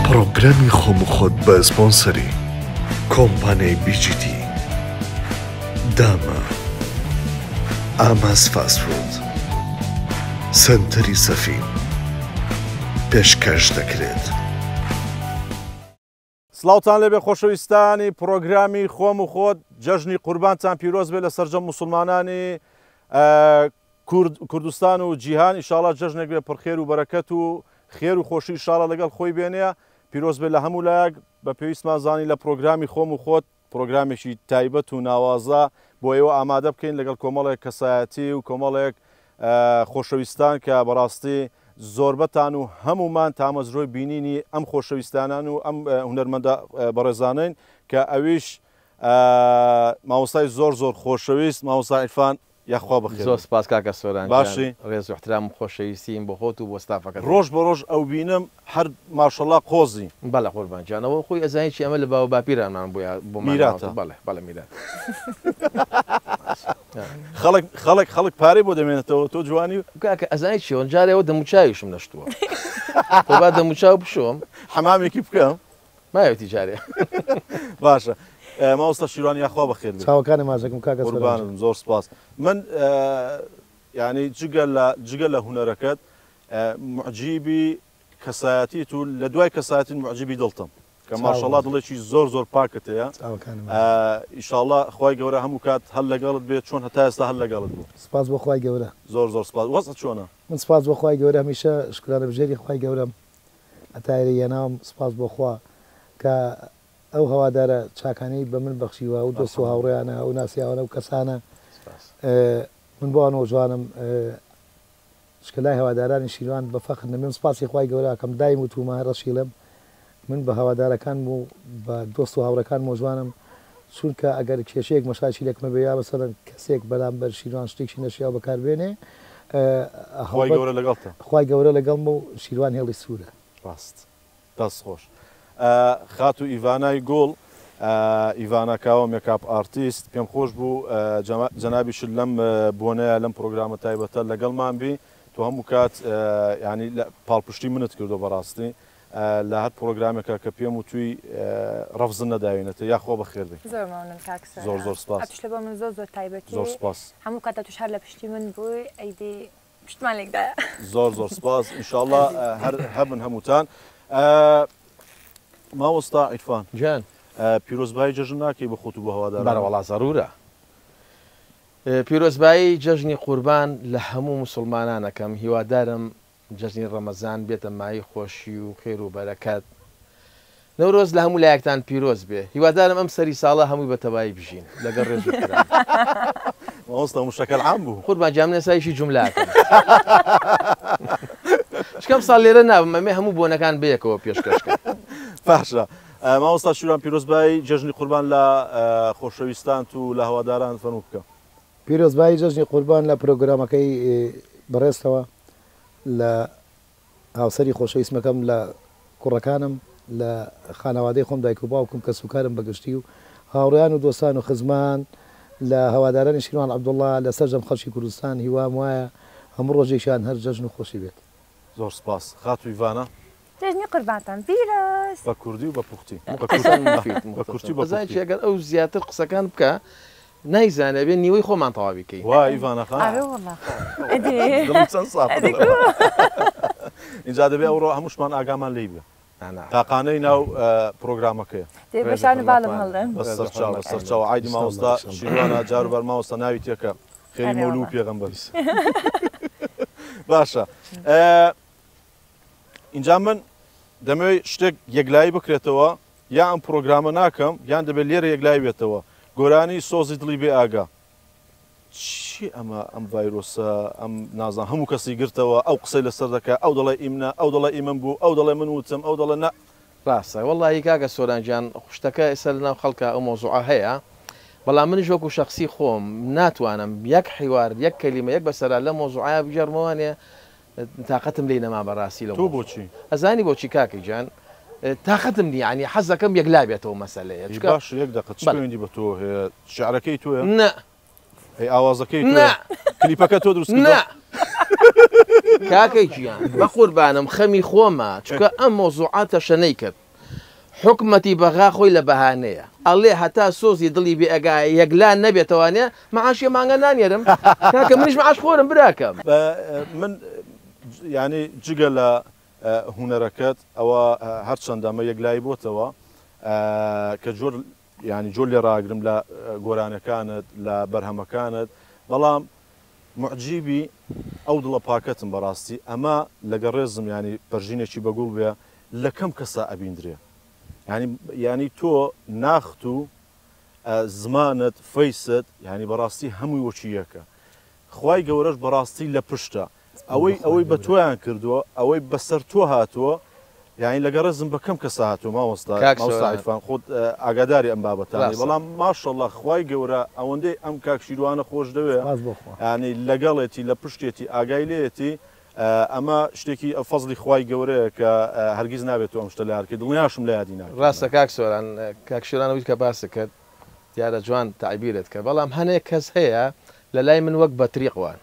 پرۆگرامی خۆم و خۆت بە سپۆنسەری کۆمپانیای بیجیتی داما ئاماز فاستفود سنتەری سەفین پێشکەش دەکرێت. سڵاوتان لەبێ خۆشەویستانی پرۆگرامی خۆم و خۆت جەژنی قوربانتان پیرۆز بێ لە سەرجەم موسڵمانانی کوردستان و جیهان. ئینشاڵڵا جەژنێک بێ پڕخێر و بەرەکەت و خێر و خۆشی ئینشاڵڵا لەگەڵ خۆی بێنێ. پیرۆز بێ لە هەموو لایەک بە پێویستمان زانی لە پرۆگرامی خۆم و خۆت پرۆگرامێکی تایبەت و ناوازە بۆ ئێوە ئامادە بکەین لەگەڵ کۆمەڵێک کەسایەتی و کۆمەڵێک خۆشەویستان کە بەڕاستی زۆربەتان و هەمومان تامەزرۆی بینینی ئەم خۆشەویستانان و ئەم هونەرمەندە بەڕێزانین کە ئەویش مامۆستای زۆر خۆشەویست مامۆستا عیرفان یاخوا بخێر. زۆر سپاس کاکە سۆران باشی ڕێز و احترام خۆشەویستیم بۆ خۆت و بۆ ستافەکەت. ڕۆژ بە ڕۆژ ئەو بینم هەر ماشەڵڵا قۆزی بەڵێ قوربانجانەوە خۆی ئەزانی چی ئەمە لە باو باپیرانمان بۆ میراتە. بەڵێ میرات. خەڵک پارەی بۆ دەمێنێتەوە تۆ جوانی کاکە ئەزانی چی جارێەوە دەموچاویشم نەشتووە خۆ با دەموچاو بشۆم حەمامێکی بکەم مایەتی جارێ. باشە ماوەستا شیروان یاخوا بەخێر بێت. چاوەکانی مازەکەم کاکە قوربانم زۆر سپاس. من یعنی جگە لە هونەرەکەت معجیبی کەسایەتیت و لە دوای کەسایەتی معجیبی دڵتم کە ماشەڵڵا دڵێکی زۆر پاکت هەیە. ئینشاڵڵا خوای گەورە هەموو کات هەل لەگەڵت بێت چۆن هەتا ئێستا هەل لەگەڵت بوو. سپاس بۆ خوای گەورە. زۆر سپاس. وەزت چۆنە؟ من سپاس بۆ خوای گەورە هەمیشە شکرانە بژێری خوای گەورەم ئەتایری هێناوم. سپاس بۆ خوا کە ئەو هەوادارە چاکانەی بە من بەخشیوە و دۆست و هاوڕێیانە ئەو ناسیاوانە و کەسانە من بۆ ئەوە جوانم شکلای هەوادارانی شیروان بە فەخر من سپاسی خوای گەورە کەم دایم و تومە ڕەشیلم من بە هەوادارەکان و بە دۆست و هاوڕەکان مۆژوانم چونکە ئەگەر کێشەیەک مەشاچی لێکمە بێ بەسەرەن کەسێک بەرامبەر شیروان شتێکی نەشیاو بەکاربێنێ خوای گەورە لەگەڵم و شیروان هێڵی سوورە. ڕاست دەست خۆش. خات و ئیڤانای گۆڵ ئیڤانەکاوە مێکاپ ئارتیست پێم خۆش بوو جەنابیش لەم بۆنەیە لەم پرۆگرامە تایبەتە لەگەڵمان بی تۆ هەموو کات ینی پاڵپشتی منت کردو بەڕاستی لە هەر پرۆگرامێکە کە پێم و توی ڕەفزن نەداوێنێتە یاخۆ بەخێر بێت. زۆر سپاس. لە بۆ من زۆر تایبەتی زۆر سپاس. هەموو کاتە توش هەر لە پشتی من بووی ئەیدی پشتمان لێکدایە. زۆر سپاس. ئینشاءڵڵا هەر هەبن هەمووتان. ماوەستا عیرفان جان پیرۆزبایی جەژن ناکەی بە خۆت و بە هەواداران؟ بەڵێ زەڕورە. پیرۆزبایی جەژنی قوربان لە هەموو موسڵمانانەکەم هیوادارم جەژنی ڕەمەزان بێتە مای خۆشی و خێر و بەرەکەت. نەورۆز لە هەموو لایەکتان پیرۆز بێ. هیوادارم ئەم سەری ساڵە هەمووی بەتەبایی بژین لەگەڵ ڕێز و کرام. ماوەستا مشتەکەل عام بوو. قوربان جام نەسایشی جوملاکە. شکەم ساڵ لێرە نابم ئەمێ هەموو بۆنەکان بەیەکەوە پێشکەشکە. باشە. ماوەستا شیروان پیرۆزبایی جەژنی قوربان لە خۆشەویستان و لە هەواداران فەرموو بکە. پیرۆزبایی جەژنی قوربان لە پرۆگرامەکەی بەڕێستەوە لە هاوسەری خۆشەویستمەکەم لە کوڕەکانم لە خانەوادەی خۆم دایک و باوکم کە سوکارم بەگشتی و هاوڕێیان و دۆستان و خزمان لە هەوادارانی شیروان عەبدوڵڵا لە سەرجەم خەڵکی کوردستان هیوام وایە هەموو ڕۆژێکیان هەر جەژن و خۆشی بێت. زۆر سپاس. خات و ئیڤانە جەژنی قوربانتان پیرۆز بە کوردی و بە پوختی ئەگەر ئەو زیاتر قسەکان بکە نایزانە بێن نیوەی خۆمان تەواو بکەین. وا ئیڤانەخان چەند ساڵ اینجا دەبێ ئەوڕۆ هەمووشمان ئاگامان لێی بێ تاقانەی ناو پرۆگرامەکەیە بەشان باڵم هەڵدەن سەرچاو عایدی ماوەستا شیروانە جاروبەر ماوەستا ناوی تێکە خێری مەولوو و پێغەمبەر. باشە اینجا من دەمەوێت شتێک یەکلایی بکرێتەوە یا ئەم پرۆگرامە ناکەم یان دەبێت لێرە یەکلای بێتەوە گۆرانی سۆزی دڵی بێ ئاگا. چی ئەمە ئەم ڤایرۆسە ئەم نازان هەموو کەسی گرتەوە ئەو قسەی لەسەر دەکە ئەو دەڵێ ئیمنە ئەو دەڵێ ئیمن بوو ئەو دەڵێ من وتم ئەو دەڵێ نە. ڕاستە وەڵی کاکە سۆرانجان شتەکە ئێستا لەناو خەڵکە ئەو مۆزوعە هەیە بەڵام منیش وەکو شەخسی خۆم ناتوانم یەک حیوار یەک کەلیمە یەک بەسەرا لە مۆزوعە بژەرمەوانێ تااقەتم لێ نەما بەڕاستی لە تۆ بۆچی ئەزانی بۆچی کاکی جان تااقەتم نی عنی حەزەکەم یەکلا بێتەوە مەسەلەیە باش یەک دقت چی بە تۆ هەیە شعرەکەی تۆیە نە ئەوازەکەی کلیپەکە تۆ دروست نە کاکەیگییان بە قوربانم خەمی خۆمە چکە ئەم مۆزوعاتە شەنەی کرد حکومەتی بەغا خۆی لە بەهانەیە ئەڵێ هەتا سۆزی دڵی بێئگای یەکلان نەبێتەوانێ مەعاشی مانگە نانێرم کاکە منیش مەعاش خۆرم براکەم من ینی جگە لە هوەرەکەت ئەوە هەرچەندە ئەمە یەکلایی بۆتەوە کە جۆر ینی جۆر لێ ڕاگرم لە گۆرانەکانت لە بەرهەمەکانت بەڵام معجیبی ئەو دڵە پاکەتم بەڕاستی ئەمە لەگە ڕێزم ینی پەرژینێکی بەگوڵ بێ لە کەم کەسا ئەبیندرێ ینی تۆ ناخت و زمانت فەیست ینی بەڕاستی هەمووی وەچی یەکە خوای گەورەش بەڕاستی لە پشتە ئەوەی بە تۆیان کردووە ئەوەی بەسەر تۆ هاتووە یعنی لەگە ڕێزم بە کەم کەسە هاتووە ماوەستایفان خۆت ئاگاداری ئەم بابەتانی بەڵام ماشەڵڵا خوای گەورە ئەوەندەی ئەم کاکشیروانە خۆش دەوێت ینی لەگەڵێتی لە پشتێتی ئاگای لێتی ئەمە شتێکی فەزلی خوای گەورەیە کە هەرگیز نابێت ئەم شتە لارکە دڵنیاشم لە یادی ناکەم ڕاستە کاک سۆران کاکشیرانەوەی کە باسە کرد دیارە جوان تعبیرت کە بەڵام هەنێک کەس هەیە لە لای من وەک بەتریقوان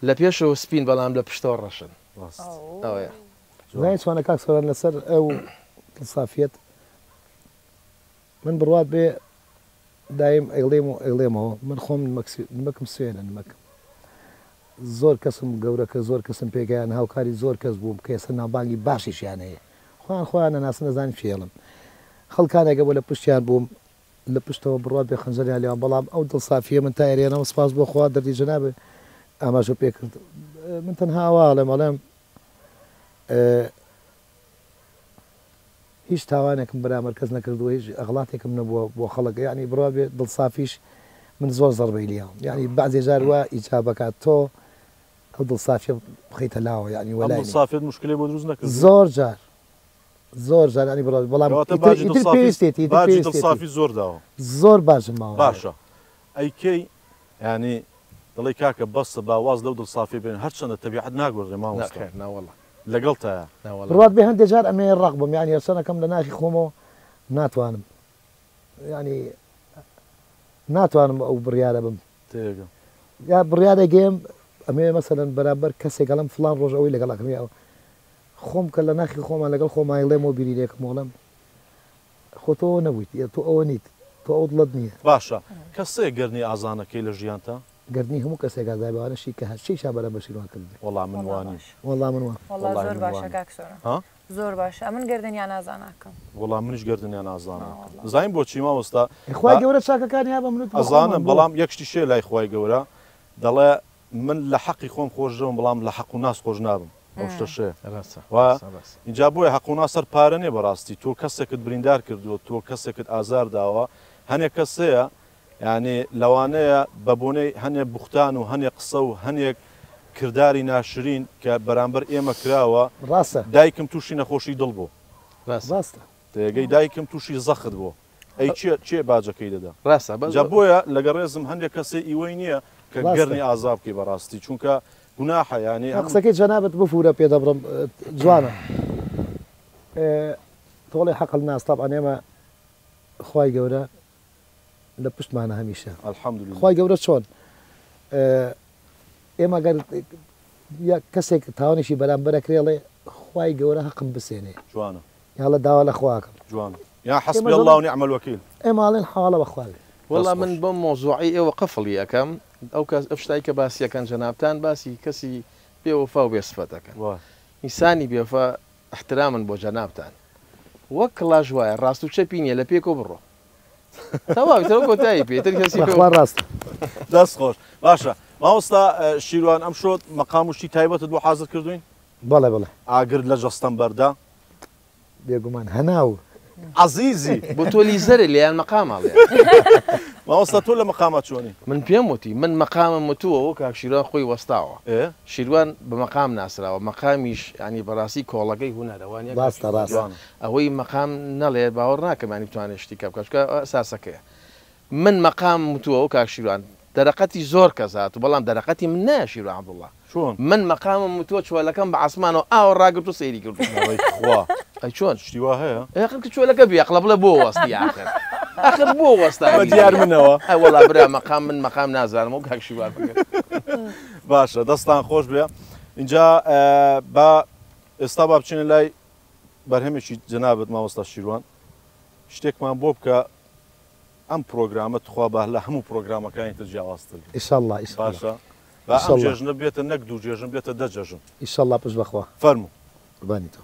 لە پێشەوە سپین بەڵام لە پشتەوە ڕەشن ئەوەیە زای چوانە کاک سۆران لەسەر ئەو سافیت من بڕوات بێ دایم ئەڵێمەوە من خۆم مەکم سوێنە مەکەم زۆر کەسم گەورەکە زۆر کەسم پێگەیان هاوکاری زۆر کەس بووم کە ئێستا ناوبانگی باشیشیان هەیە خۆیان نەناسن نەزانانی فێڵم خەڵکانێکە بۆ لە پشتیان بووم لە پشتەوە بڕات بێ خەنجەریان لێوان بەڵام ئەو دڵسافیە من تا ئێرێنەوە سپاس بۆ خوا دەردی جەنابێ ئاماژە پێ کرد من تەنها ئەوواڵێم ئەڵێم هیچ تاوانێکم بەرامبەر کەس نەکردووە هیچ ئەغڵاتێکم نەبووە بۆ خەڵک ینی بڕوا بێ دڵسافیش من زۆر زەڕبەی لیاوم ینی بەعزێ جار وە ئیجابەکات تۆ ئەو دڵسافیە بخەیتە لاوە ینی وەلای سافێت مشکلی بۆ دروست نەکرد زۆر جار ینی بەڵام پێویستێتی سافی زۆر داوە زۆر باشم ماوە باشە ئەیکەی ینی دڵی کاکە بەسە باواز لەو دڵسافی بێن هەرچەندە تەبیعەت ناگۆڕێ ماوەستا ناوەڵە لەگەڵ تایە ڕات بێ هەندێک جار ئەمێ ڕق بم ینی هەرچەندەکەم لە ناخی خۆمەوە ناتوانم ینی ناتوانم ئەو بڕیارە بم یا بڕیارە گەیم ئەمێ مەسەلەن بەرامبەر کەسێک گەڵم فلان ڕۆژ ئەوەی لەگەڵەکەمی ئەو خۆم کە لە ناخی خۆمان لەگەڵ خۆمایڵێمەوە بیریرێکم وڵم خۆ تۆ نەبوویت تۆ ئەوە نیت تۆ ئەو دڵت نییە باشە کەسێک گەرنی ئازانەکەی لە ژیانتە گەرنی هەموو کەسێک ئازایبوانەشی کە هەرچی شابەرە بەشیروان کرد وەڵام من وانی وەڵام من زۆر باشە کاکسۆرە زۆر باشە من گردنیان ئازاناکەم وەڵام منیش گردنیان ئازانە زین بۆچی ماوەستا خی گەورە چاکەکانی ها بە منوت ئەزانم بەڵام یەکشتی شێ لای خی گەورە دەڵێ من لە حەقی خۆم خۆشەوە بەڵام لە حەق و ناس خۆش نابم ئەو شتە شێ اینجا بۆیە حەق و ناسەر پارە نێ بەڕاستی تۆ کەسێکت بریندار کردووە تۆ کەسێکت ئازار داوە هەنێک کەسەیە یعنی لەوانەیە بە بۆنەی هەنێک بوختان و هەنێک قسە و هەنێک کردداری ناشرین کە بەرامبەر ئێمە کراوە ڕاستە دایکم تووشی نەخۆشی دڵ بوو ڕاستە تێگەی دایکم تووشی زەخت بوو ئەی چێ باجەکەی دەدا ڕاستە جا بۆیە لەگە ڕێزم هەندێک کەسێ ئیوەی نییە کە گەرنی ئازابکەی بەڕاستی چونکە گوناحە ینی قسەکەی جەنابەت بفورە پێدەبڕم جوانە تۆڵی حەقل ناستاب ئەنێمە خی گەورە لە پشتمانە هەمیشە خی گەورە چۆن ئێمە گەر کەسێک تاوانێکی بەرامبەرە کرێڵێ خی گەورە حەقم بسێنێ جوانە یا لە داوا لە خواکەم جوانە یا حەسبی الله ونعم الوکیل ئێماڵێن حواڵە بەخوای وەڵام من بۆ مۆزوعی ئێوە قفڵی یەکەم ئەو کەس ئەو شتایی کە باسیەکەن جەنابتان باسی کەسی بێوەفا و بێسفەتەکەن ئینسانی بێوەفا احترامن بۆ جەنابتان وەک کڵاژ وایە ڕاست و چەپی نیە لە پێکۆ بڕۆ تەواویتەوە کۆتایی پێتر کەسی ڕاست دەست خۆش باشە ماوەستا شیروان ئەم شۆت مەقام وشتی تایبەتت بۆ حازر کردوین بەڵێ بڵێ ئاگر لە جەستەم بەردا بێگومان هەناو عزیزی بۆ تۆ لیزەرە لێیان مەقاماڵێ ماوەستا تۆ لە مەقامات چۆنی من پێم وتی من مەقامم وتووە وە کاک شیروان خۆی وەستاوە شیروان بە مەقام ناسراوە مەقامیش ینی بەڕاستی کۆڵەکەی هوەرەوانی ڕاستە ڕاست ئەوەی مەقام نەڵێ باوەڕ ناکەمانی بتوانێت شتی کە بکەشکە ساسەکەیە من مەقام وتووە و کاک شیروان دەرەقەتی زۆر کەسات و بەڵام دەرەقەتی من ناشیروان عەبدوڵڵا چۆن من مەقامم وتووە چۆلەکەم بە عاسمانەوە ئاوە ڕاگرت و سەیری کردو خوا ئەی چۆن شتی وا هەیە کە چۆلەکە بیاقڵە بڵێ بۆ وەستی آخر بۆ وەستا دیار منەوە وەڵا برا مەقام من مەقام نازانم و کاک شیروان باشە دەستان خۆش بێ اینجا با ئێستا با بچینە لای بەرهەمێکی جەنابەت مامۆستا شیروان شتێکمان بۆ بکە ئەم پرۆگرامە تخوا بە لە هەموو پرۆگرامەکانی تر جیاوازتر ئیشەڵڵا باشە و ئەم جێژنە بێتە نەک دوو جێژن بێتە دە جێژن ئیشەڵڵا پشت بەخوا فەرموو قوربانی تۆ.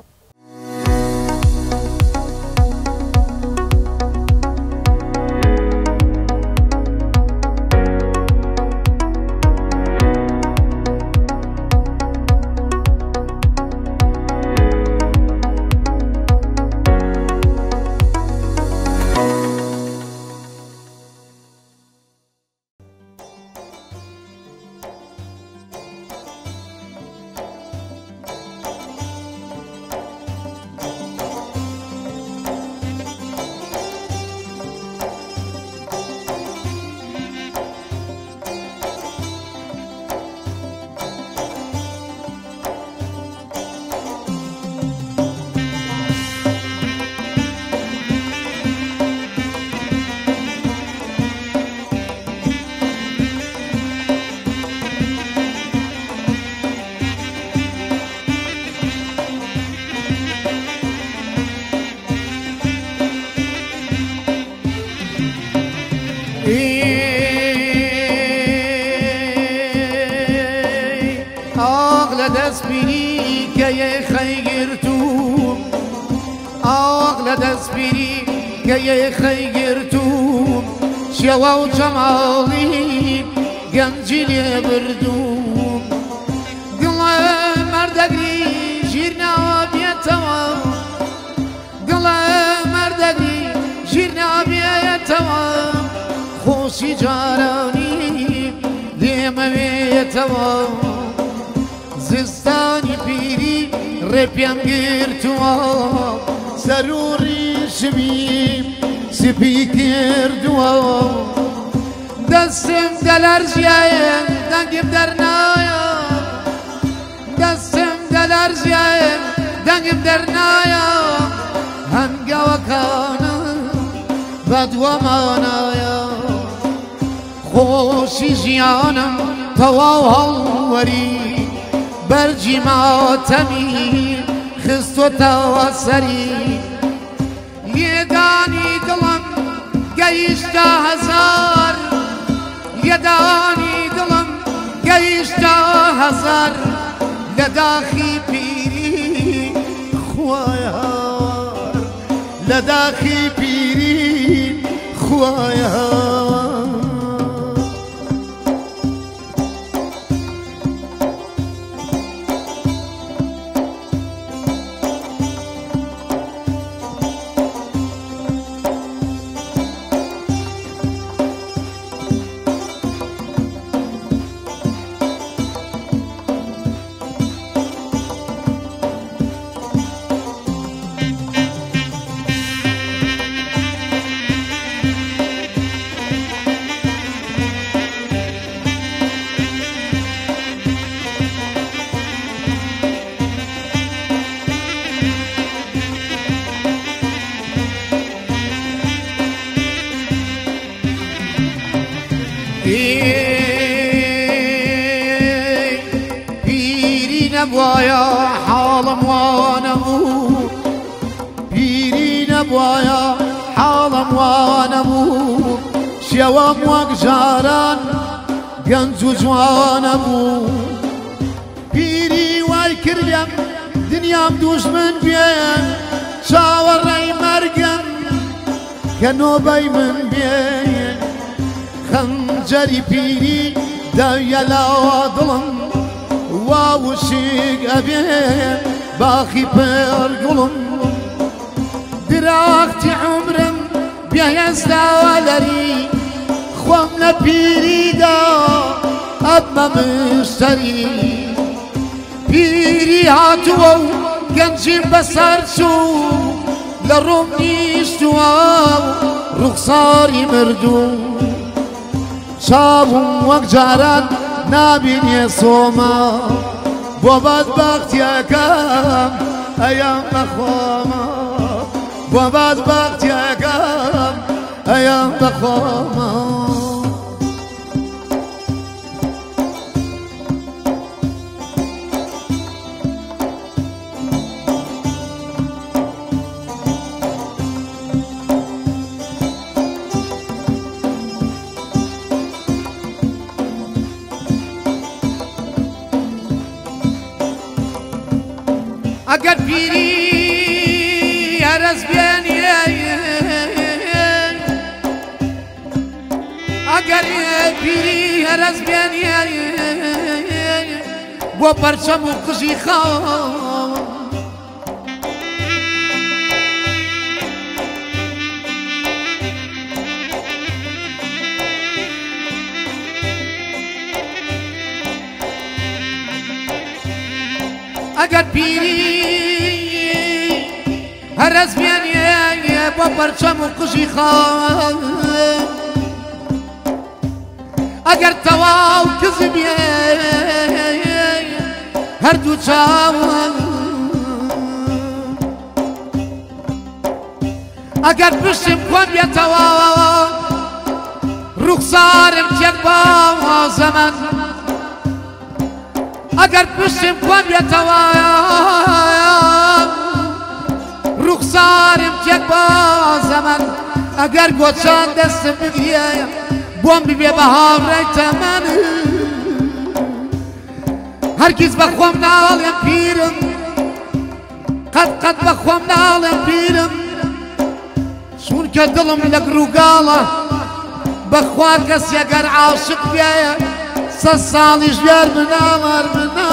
عقل دست بیری که یه خیگرتو عقل دست بیری که یه خیگرتو شوا و جمالی گنجیلی بردوم دل مردگی جیر نابیتوا دل مردگی جیر نابیتوا خوشی جارانی لیمویتوا زستانی پیری رپیم گرتوا سروری شبیم سپی کردوا دستم دلرزیم دنگم در نایم دستم دلرزیم دنگم در نایم هنگا وکانم بدوا مانایم خوشی جیانم تواو هلوری برجی ماتمی خستو توسری یه دانی دلم گیشتا هزار یه دانی دلم گیشتا هزار لداخی پیری خوایار لداخی پیری خوایار پیری نبوایا حالم وانمو پیری نبوایا حالم وانمو شوام وەک جاران گەنج و جوانمو پیری وای کردم دنیام دوژمن بێن چاوەڕێی مەرگم کە نۆبەی من بێن خەنجەری پیری داویە لاوە دڵم وا وشک ئەبێ باخی پێرگوڵم دراختی عمرم بێهێزداوە لەری خۆم لە پیریدا ئەبمە مشتەری پیری هاتووە و گەنجیم بەسەر چوو لە ڕووم نیشتووە ڕوخساری مردوو چاوم وەک جاران نابینێ سۆمە بۆ بەدبەختیەکەم ئەیان بەخۆمە بۆ بەدبەختیەکەم ئەیان بەخۆمە پیری هرز بیانی بو پرچم و قژی خام اگر پیری هرز بیانی با پرچم و قژی خام اگر تواو کذبی هر دو چاوان اگر پشتم کن بیا تواو رخسارم کن با زمان اگر پشتم کن بیا تواو رخسارم کن با زمان اگر گوچان دستم بگیه بوم بی بهار تمن هرگز بخوام نالم پیرم قد بخوام نالم پیرم چون که دلم لگرو گاله بخوا کسی اگر عاشق بیایه سه سالیش بیار منال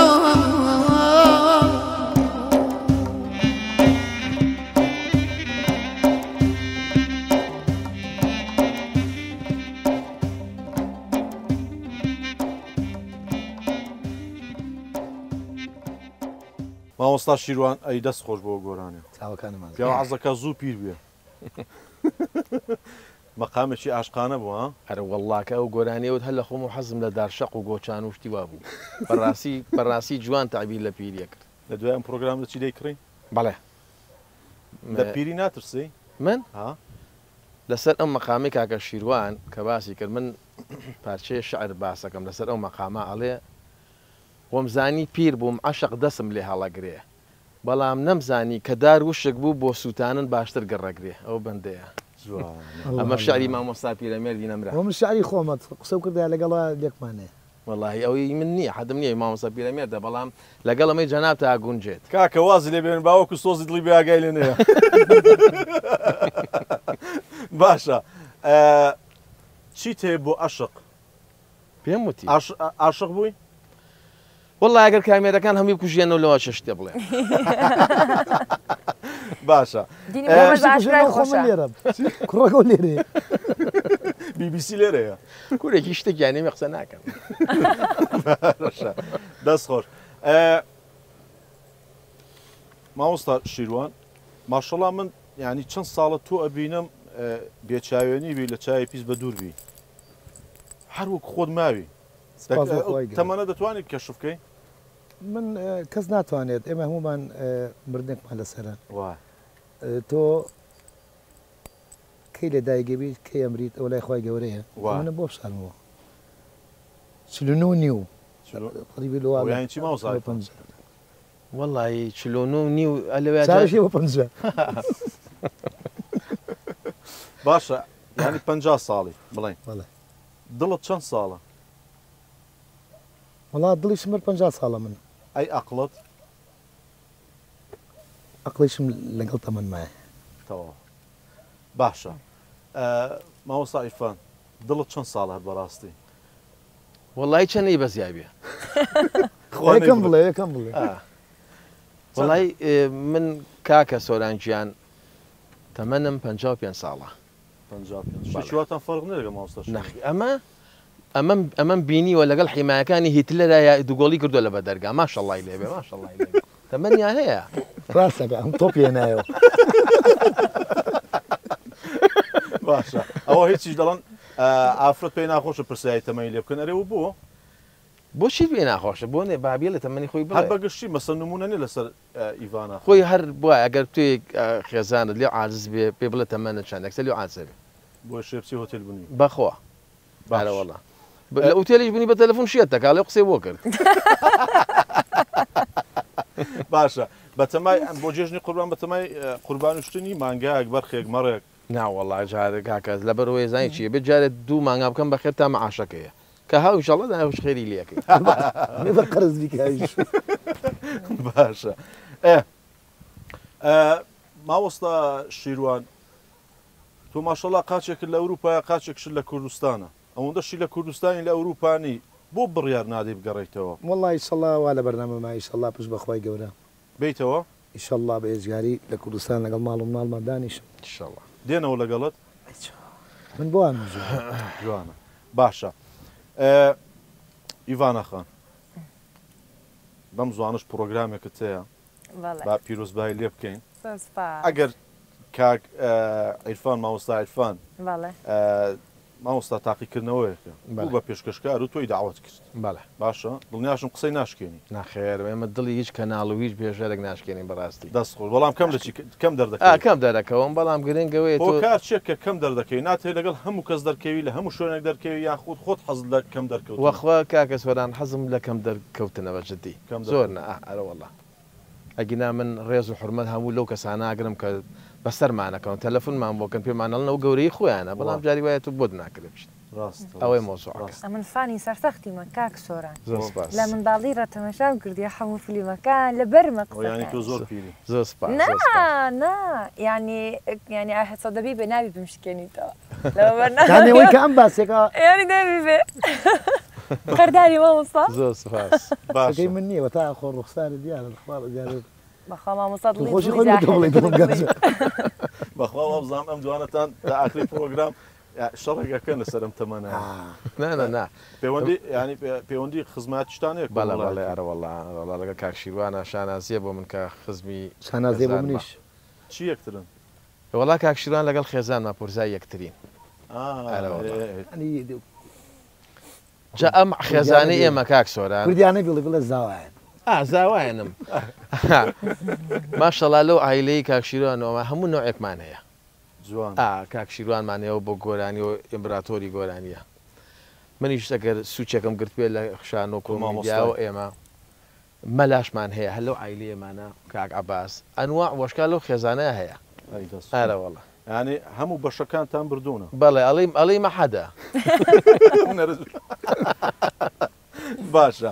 مامۆستا شیروان ئەی دەست خۆش بۆ گۆرانێ چاوەکانمان پیا عەزەکە زوو پیر بێ مەقامێکی عاشقانە بوو ها هەرە وەڵڵاکە ئەو گۆرانیەوت هەر لە خۆم و حەزم لە دارشەق و گۆچان و شتی وا بوو بەڕاستی جوان تعبیر لە پیریە کرد لە دوای ئەم پرۆگرام دەچی دەیکڕی بەڵێ لە پیری ناترسی من ها لەسەر ئەم مەقامی کاکە شیروان کە باسی کرد من پارچەیە شعر باسەکەم لەسەر ئەو مەقامە ئەڵێ وەمزانی پیر بووم عەشق دەسم لێ هەڵەگرێ بەڵام نەمزانی کە دار وشک بوو بۆ سووتانن باشتر گەڕەگرێ ئەو بەندەیە ئەمە شعری مامۆستا پیرەمێردی نەمرا من شعری خۆمەت قسە کردە لەگەڵا لێکمانێ والله ئەوەی من نییە حەدم نییە مامۆستا پیرەمێردە بەڵام لەگەڵ ئەمەی جەناب تا گونجێت کاکە وازی لێ بێن باوەکو سۆزی دڵی بێ ئاگای لێ نەیە باشە چیت هەیە بۆ عەشق پێم وتی عاشق بووی والله ئەگەر کامێرەکان هەمووی بکوژێنەوە لەوە چ شتێ بڵێ باشە لێرە کوڕەکە لێرێ BBC لێرەیە کوورێکی شتێکیانێمە قسە ناکەم دەست خۆش مامۆستا شیروان ماشەڵڵا من ینی چەند ساڵە تۆ ئەبینم بێچاوێنی بی لە چای پیس بە دوور بی هەر وەک خۆت ماوی تەمەنە دەتوانیت کەشف بکەی من کەس ناتوانێت ئێمە هەمومان مردنێکمان لەسەرە وای تۆ کەی لە دایگەبیت کەی ئەمریت ئەو لای خۆی گەورەیە منە بۆ بشارمەوە 49 یانی چی ماوەسا والله 49 ئەلەوێ چارشی بۆ 50 باشە ینی 50 ساڵی بڵێن بەڵێ دڵت چەند ساڵە وڵات دڵیشم 50 ساڵە من ئەی عەقڵت عەقڵیشم لەگەڵ تەمەنمایە تەواو باشە مامۆستا ئیرفان دڵت چەند ساڵە هەر بەڕاستی والله چەندی بەزیابێ یەکەم بڵێ یەکەم بڵێ والله من کاکە سۆرانجیان تەمەنم 55 ساڵە 55 فەرق نەدەگە مامۆستا نەخی ئەمەم بینیوە لەگەڵ حیمایەکانی هیتلەرە دووگۆڵی کردو لە بە دەرگا ماشەڵڵای لێبێ ماشەڵڵای لێبێ تەمەنیان هەیە ڕاستەکە ئەم تۆ پێنایەوە باشە ئەوە هیچیش دەڵێن ئافرەت پێی ناخۆشە پرسیایی تەمەنی لێ بکەن ئەرێ بووە بۆچی پێ ناخۆشە بۆ نێ بابیە لە تەمەنی خۆی هەر بەگشتی مەسە نمونەنێ لەسەر ئیڤانە خۆی هەر بووە ئەگەر توی خێزانت لێ عاجز بێ پێ بڵێ تەمەنە چەند ئەکسەر لێ عاجزە بێ بۆ شێپسی هۆتێل بوونی بەخوا بارە وەڵا لە ئوتێلیش بوونی بە تەلەفۆن شێت دەکا لێ قسەی بۆ کرد باشە بەتەمای بۆ جێژنی قوربان بەتەمای قوربانشتنی مانگایەک بەرخێک مەڕێک ناوەڵا جارێک کاکەس لەبەرەوەی زانی چیە بێت جارێت 2 مانگا بکەم بەخێر تا مەعاشەکەیە کە هاو ئینشەڵڵا داوش خێری لێکەی بە قەرز بیکایش باشە ماوەستا شیروان تۆ ماشەڵڵا قاچێک لە ئەوروپا قاچێکش لە کوردستانە ئەو ئەوەندەشی لە کوردستانی لە ئەوروپانی بۆ بڕیار نادەی بگەڕێیتەوە والله ئیشەڵڵا وا لە بەرنامەما ئیشەڵڵا پشت بەخوای گەورە بیتەوە ئیشەڵڵا بە ێزگاری لە کوردستان لەگەڵ ماڵ و مناڵمان دانیشم انشاءالله دێنەوە لەگەڵت من بۆ جوانە باشە ئیڤانە خان بەم زوانش پرۆگرامێکت هەیە با پیرۆزبایی لێ بکەین ئەگەر کاک عیرفان مامۆستا عیرفان مامۆستا تاقیکردنەوەیەکە بوو بە پێشکەشکار و تۆی داوت کرد بەڵێ باشە دڵنیاشم قسەی ناشکێنی ناخێر ئێمە دڵی هیچ کەناڵ و هیچ بێژەرێک ناشکێنین بەڕاستی دەستخۆش بەڵام کەم دەردەکەی کەم دەرەکەەوەم بەڵام گرنگەوەی تۆ کار چێک کە کەم دەردەکەی ناتێت لەگەڵ هەموو کەس دەرکەوی لە هەموو شوێنێک دەرکەوی یان خۆت حەز لە کەم دەرکەوت وەخوا کاکە سۆران حەزم لە کەم دەرکەوتنەوە جدی زۆر ئەرەوەڵە ئەگینا من ڕێز و حرمەت هەموو لەو کەساناگرم کە بەسەرمانەکەون تەلەفۆنمان بۆکەن پێمانەڵنەوە گەورەی خۆیانە بەڵام جاری وایە تو بۆ ناکرێت ئەوەی مۆزوعەکە ئەمن فانی سەرسەختیمە کاک سۆران لە منداڵی ڕەتەمەشاو کردی هەموو فیلمەکان لە بەرمە تۆ زۆر پیری زۆر سپاس ینی ئاهەسە دەبی بە ناوی بمشکێنیتەوە لەوەی کە ئەم باسێکە ینی دەبی بێ قەرداری مامۆستا زۆر سپاس باشەکەی من نییە تا خۆ ڕوخساری دیارە بەخوا مامۆستا خۆشی خۆی بەخوا وابزانام ئەم جوانەتان تا ئاخری پرۆگرام شەڕێکەکە لەسەرم تەمەە نا پەیوەندی ینی پەیوەندی خزمەتشتانەیە بەڵێ بەڵێ ئەرەوەڵا لەگە کاکشیروانە شانازیە بۆ من کە خزمی شانازیە بۆ منیش چی یەکترن وڵا کاکشیروان لەگەڵ خێزان ماپۆرزای یەکترین جا ئەم خێزانەی ئێمە کاک سۆران کوردیانە بڵێ زاوایە زاوایەنم ماشەڵا لەو ئایلەی کاکشیروانەوە هەموو نوعێکمان هەیە کاکشیروانمانەوە بۆ گۆرانی و ئیمبراتۆری گۆرانیە منیش ئەگەر سوچێکم گرت پێ لە خشان و کۆمامۆستاوە ئێمە مەلاشمان هەیە هەلو ئایلەیەمانە کاک عەباس ئەنواع وەشکا لەو خێزانەیە هەیە ئارەوەڵە ینی هەموو بەشەکانتان بردوونە بەڵێ ئەڵی مەحەدە باشە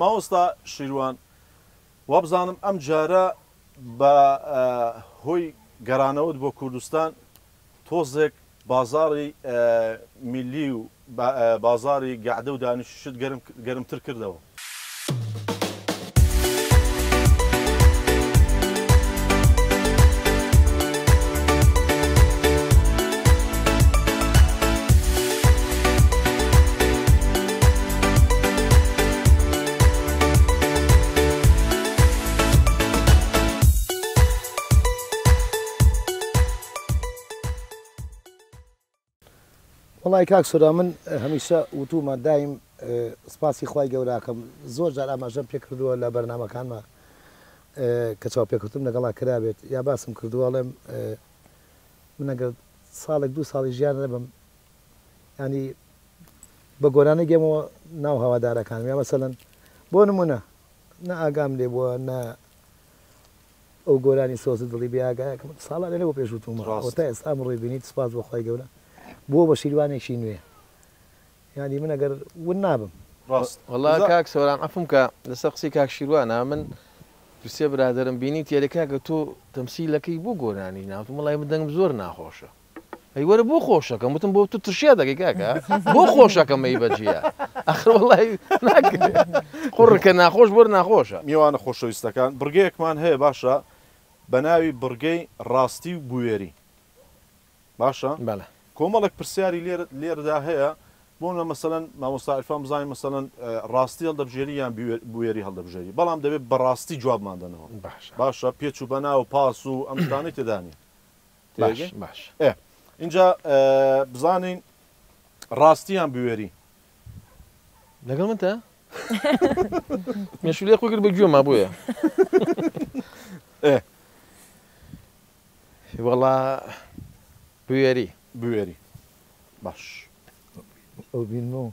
مامۆستا شیروان وابزانم ئەم جارە بە هۆی گەرانەوت بۆ کوردستان تۆزێک بازاری میلی و بازاری گەعدە و دانیشت گەرمتر کردەوە وڵی کاک سۆرا من هەمیشە وتومە دایم سپاسی خی گەوراکەم زۆر جار ئاماژەم پێ کردووە لە بەرنمەکانمە کە چاو پێکوتم لەگەڵا کرابێت یا باسم کردووەڵێم منەگەر ساڵێک دو ساڵی ژیان نەبم ینی بە گۆرانە گەمەوە ناو هەوادارەکانم یا مەسەلەن بۆ نمونە نە ئاگام لێ بووە نە ئەو گۆرانی سۆز دڵی بیاگایەکەم ساڵە لێ بۆ پێشوتومە تا ئێستا ڕێ بینیت سپاس بۆ خی گەورە بۆ بە شیروانێکی نوێ ینی من ئەگەر ون نابم وڵا کاک سۆران ئەفم کە لەسەر قسەی کاک شیروانە من دوسێ برادرم بینی تێرەکە کە تۆ تەمسیلەکەی بۆ گۆرانی ناوتم وڵای من دەنگم زۆر ناخۆشە ئەی وەرە بۆ خۆشەکەم وتم بۆ تو ترشیا دەکەی کاکە بۆ خۆشەکەمەی بەجیە ئەخر وڵای ناکرێت قوڕکە ناخۆش بۆر ناخۆشە میوانە خۆشەویستەکان بڕگەیەکمان هەیە باشە بە ناوی بڕگەی ڕاستی و بوێری باشە بەڵێ کۆمەڵێک پرسیاری لێرەدا هەیە بۆنە مەسەلەن مامۆستا عیرفان بزانین مەسەلەن ڕاستی هەڵدەبژێری یان بوێری هەڵدەبژێری بەڵام دەبێت بەڕاستی جوابمان دەنەوە باشە پێچ و بەناو پاس و ئەم شتانەی تێدانی باش اینجا بزانین ڕاستیان بوێری لەگەڵ من تا مێشولێ خۆی کرد بە گوێما بووە وەڵا بوێری باش ئەو بینەوە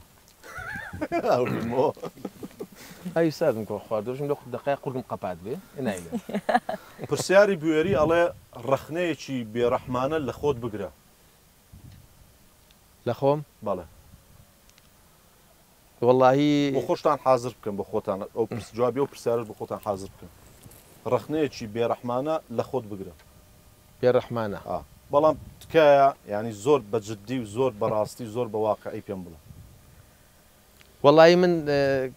ئەی سادم کۆ خواردۆژم لە دقای قورگم قەپات بێ نایلێ پرسیاری بوێری ئەڵێ ڕەخنەیەکی بێڕەحمانە لە خۆت بگرە لە خۆم بەڵێ وەڵاهی بۆ خۆشتان حازر بکەن بۆ خۆتان ئەو جوابی و پرسیارش بۆ خۆتان حازر بکەن ڕەخنەیەکی بێڕەحمانە لە خۆت بگرە بێڕەحمانە بەڵام تکایە ینی زۆر بەجددی و زۆر بەڕاستی زۆر بە واقعی پێم بڵێ. وەڵی من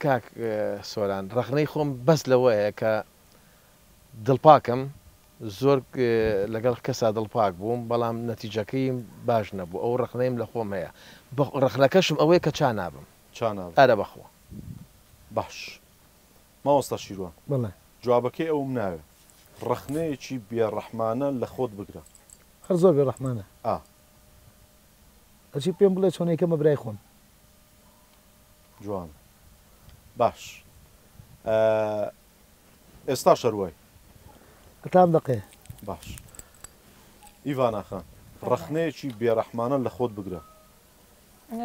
کاک سۆران ڕخنەی خۆم بەس لەوەیە کە دڵپاکم زۆر لەگەڵ کەسا دڵپاک بووم بەڵام نەتیجەکەی باش نەبوو ئەو ڕخنەیم لە خۆم هەیە ڕخنەکەشم ئەوەیە کە چا نابم ئەرە بەخۆ. باش ماوەستا شیروان بڵێ جوابەکەی ئەوم ناوێت ڕخنەیەکی بێڕەحمانە لە خۆت بگرە. هەر زۆر بێ ڕەحمانە ئەچی پێم بڵێ چۆنێکەمە برای خۆم. جوان باش ئێستا شەروای هەتام دەقێ. باش ئیڤاناخان ڕخنەیەکی بێڕەحمانە لە خۆت بگرە.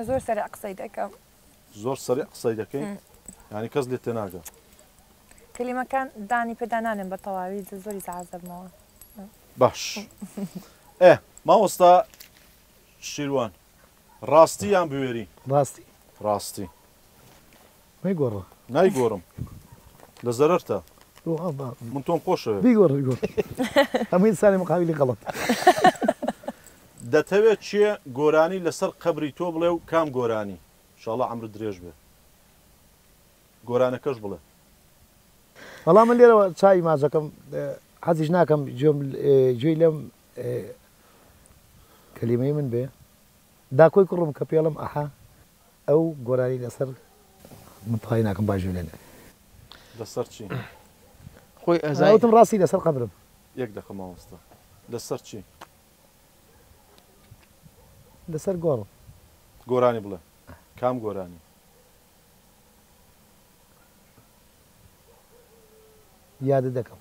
زۆر سەرە قسەی دەکەم زۆر سەری قسەی دەکەی ینی کەس لێ تێناگە. کللیمەکان دانی پێدانانم بە تەواوی زۆری زعازەبمەوە. باش ماوەستا شیروان ڕاستی یان بوێری؟ ڕاستی نایگۆڕە نایگۆڕم لە زەرەرتە من تۆم خۆشەوێ بیگۆڕ هەمووی سانی مقابلی غەڵەت. دەتەوێت چیە گۆرانی لەسەر قەبری تۆ بڵێ و کام گۆرانی؟ ئینشاڵڵا عەمرت درێژ بێ گۆرانەکەش بڵێ. بەڵام من لێرەوە چای مازەکەم حەزیش ناکەم گوێی لەم کەلیمەی من بێ داکۆی کوڕم کە پێڵم ئەها ئەو گۆرانی لەسەر متخوای ناکەم باش لێنێ لەسەر چی؟ خۆی ئەزایەتم ڕاستی لەسەر قەبرم. یەک دەخە ماوەستا لەسەر چی؟ لەسەر گۆڕم. گۆرانی بڵێ کام گۆرانی؟ یادە دەکەم.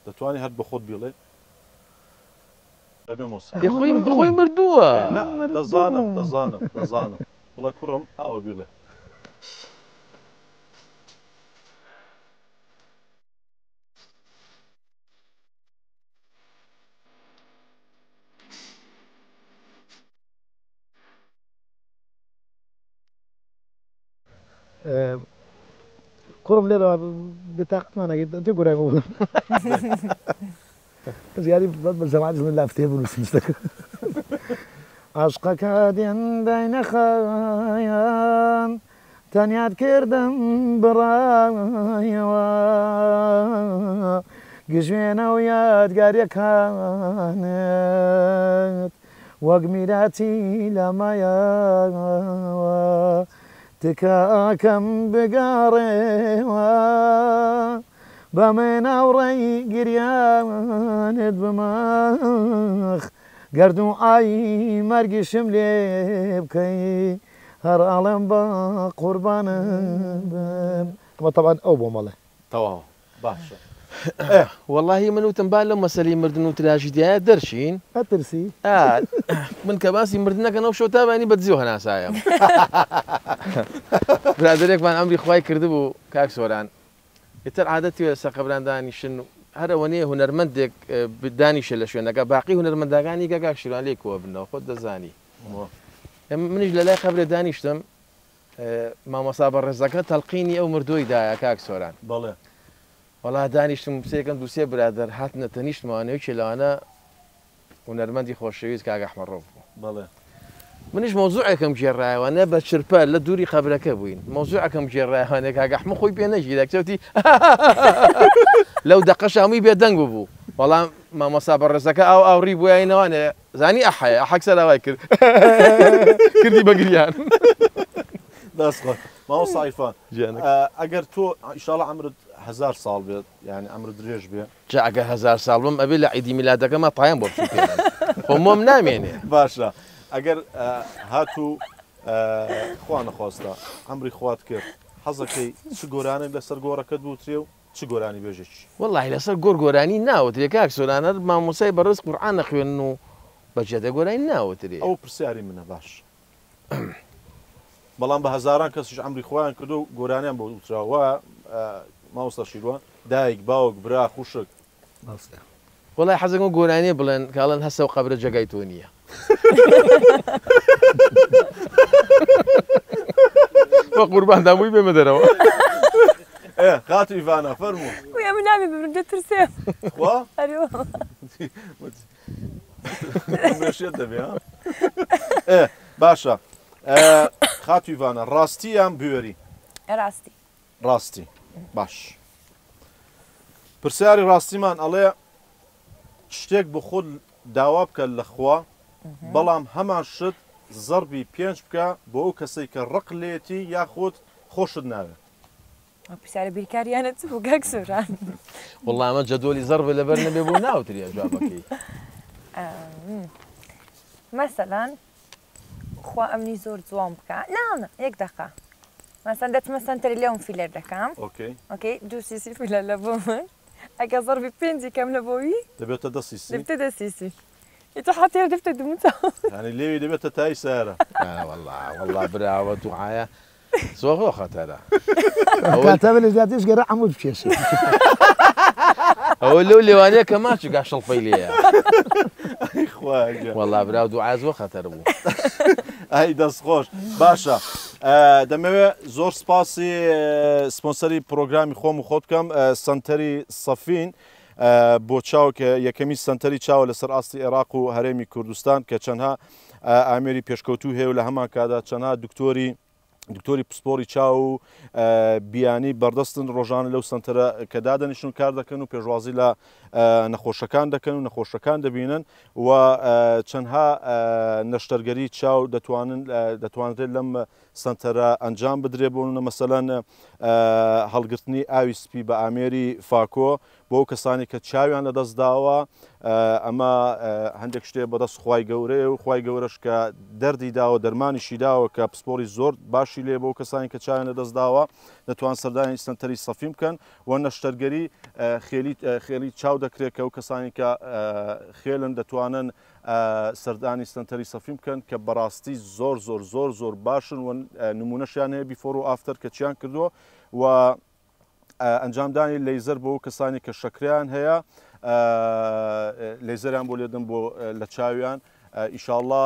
دەتوانانی هەر بە خۆت بیڵێ؟ خۆی مردووە دەزانم بڵێ کوڕم ئاوە بیڵێ. کوڕم لێرەوە بتاقمانەگەیت تێ گۆرای بڵم زیادی بە زەمات من لا فتێ بنووسین شتەکە. عاشقەکە دێن داینەخایەن تەنیات کردم بڕایەوە گژێنە و یادگاریەکانت وەک میراتی لەمایەوە تکاکەم بگاڕێوە بە من ئەوڕێی گریانت بمەخ گرد و ئای مەرگیشم لێ بکەی هەر ئاڵم بە قوربانم بم. ئەمە تەبان ئەو بۆ مەڵێ تەواو باشە. واللهی من وتم با لەو مەسەلەی مردن و تراژیدیایە دەرچین ئەترسی من کە باسی مردنەکەن ئەو شەو تابانی بەدزیەوە هەناسایەم. برادێکمان ئەمری خوای کردبوو کاک سۆران ئێتر عادەتی لەسەر قەبران دانیشن هەرەوەنەیە هونەرمەندێک دانیشە لە شوێنەکە باقی هونەرمەندەکانی کە کاک شیروان لێ کۆ بنەوە خۆت دەزانی. منیش لە لای قەبرێ دانیشتم مامۆستا بەڕێزەکە تەڵقینی ئەو مردوویدایە کاک سۆران. بەڵێ وڵا دانیشتم سێکەم دووسێ برادەر هاتنە تەنیشتمانەوەی لەوانە هونەرمەندی خۆشەویست کاک ئەحمەد ڕۆف بوو. بەڵێ منیش مۆزوعێکم گێڕایەوەنە بە چرپە لە دووری خەبرەکە بووین مۆزوعەکەم گێڕایەوانێ کاک ئەحمەد خۆی پێ نەژی دەکتەوتی لەو دەقەش هەمووی بێدەنگ بوو بەڵام مامۆستا بەڕێزەکە ئەو ئاوڕی بووینەوانێ زانی ئەحەیە ئەحەک سەراوای کرد کردی بەگریان. دەستخۆ ماوەستا عیرفان ئەگەر تۆ ئینشاڵڵا عەمرت 1000 ساڵ بێت یعنی ئەمرت درێژ بێ جا ئەگەر 1000 ساڵ بم ئەبێ لە عیدی میلادەکەمە پایان بۆ بچوو پێێن خۆمۆم نامێنێ. باشە ئەگەر هاتوو خوا نەخواستە ئەمری خوات کرد حەزەکەی چ گۆرانێک لەسەر گۆڕەکەت بوترێ و چ گۆرانی بێژێکی؟ وەڵی لەسەر گۆرگۆرانی ناوترێ کاک سۆرانە مامۆسای بەڕێز قورئان نەخوێن و بەجێدە گۆرانی ناوترێ. ئەو پرسیاری منە باش بەڵام بە هەزاران کەسیش ئەمری خۆیان کردو و گۆرانیان بۆ وتراوە ماوەستا شیروان دایک باوک برا خوشک وڵای حەزەکەم گۆرانیە بڵێن کاڵەن هەسە و قەبرە جێگای تۆ نییە. بە قوربان دامووی بێمە دەرەوە. خاتو ئیڤانە فەرموو من نامی ببرم دەترسێم. خوا مێشێت دەبێ باشە خاتویڤانە ڕاستی یان بوێری ڕاستی ڕاستی باش پرسیاری ڕاستیمان ئەڵێ شتێک بە خۆت داوا بکە لە خوا بەڵام هەمان شت زەربی 5 بکە بۆ ئەو کەسەی کە ڕق لێتی یاخۆت خۆشت ناوێت پرسیارە بیرکاریانە چ بوو گەک سۆران وەڵڵا ئەمە جەدۆلی زەربە لەبەر نەبێ بۆ ناوتریە جوابەکەی مەسەلەن خوا ئەمنی زۆر جوان بکە ناڵە یەک دەقا مەسەن دەچمە سنتەری لێم فیلەر دەکەم ئۆکەی 2 سیسی فیلە لە بۆ من ئەگە زەربی 5 کەم لە بۆوی دەبێتە دەسیسی دەبتە دەسیسی ئیتە حاتێر دەفتە دومتەوە ینی لێوی دەبێتە تای سارە وەڵڵا براوە دوعاە زۆر خەتەرە کاتە لە زیاتیش گەڕە عەمود بکێشێ ئەوە لەو لێوانەیە کە ماچ گاشەڵپەی لێیە خوا وەڵڵا براو دوعا زۆر خەتەر بوو ئەی دەستخۆش باشە دەمەوێت زۆر سپاسی سپۆنسەری پرۆگرامی خۆم و خۆت بکەم سنتەری سەفین بۆ چاو کە یەکەمی سنتەری چاوە لەسەر ئاستی عێراق و هەرێمی کوردستان کە چەندها ئامێری پێشکەوتوو هەیە و لە هەمان کادا چەندها دکتۆری پسپۆری چاو و بیانی بەردەستن ڕۆژانە لەو سنتەرە کە دادەنیشن و کار دەکەن و پێشوازی لە نەخۆشەکان دەکەن و نەخۆشەکان دەبینن و چەندها نەشتەرگەری چاو دەتوانرێت لەم سنتەرە ئەنجام بدرێ بوون مەسەلەن هەڵگرتنی ئاوی سپی بە ئامێری فاکۆ بۆ ئەو کەسانی کە چاویان لەدەست داوە ئەمە هەندێک شتێ بەدەست خوای گەورەیە و خوای گەورەش کە دەردی داوە دەرمانیشی داوە کە پسپۆری زۆر باشی لێ بۆ کەسانی کە چاویان لەدەست داوە دەتوان سەردانی سنتەری سەفی بکەن و نەشتەرگەری خێلی چاو دەکرێت کە ئەو کەسانی کە خێلن دەتوانن سەردانی سنتەری سەفی بکەن کە بەڕاستی زۆر زۆر زۆر زۆر باشن و نمونەشیان هەیە بیفۆر و ئافتەر کە چیان کردووە و ئەنجامدانی لەیزەر بۆ کەسانی کە شەکریان هەیە لێزەریان بۆ لێدن بۆ لە چاویان ئیشاءڵڵا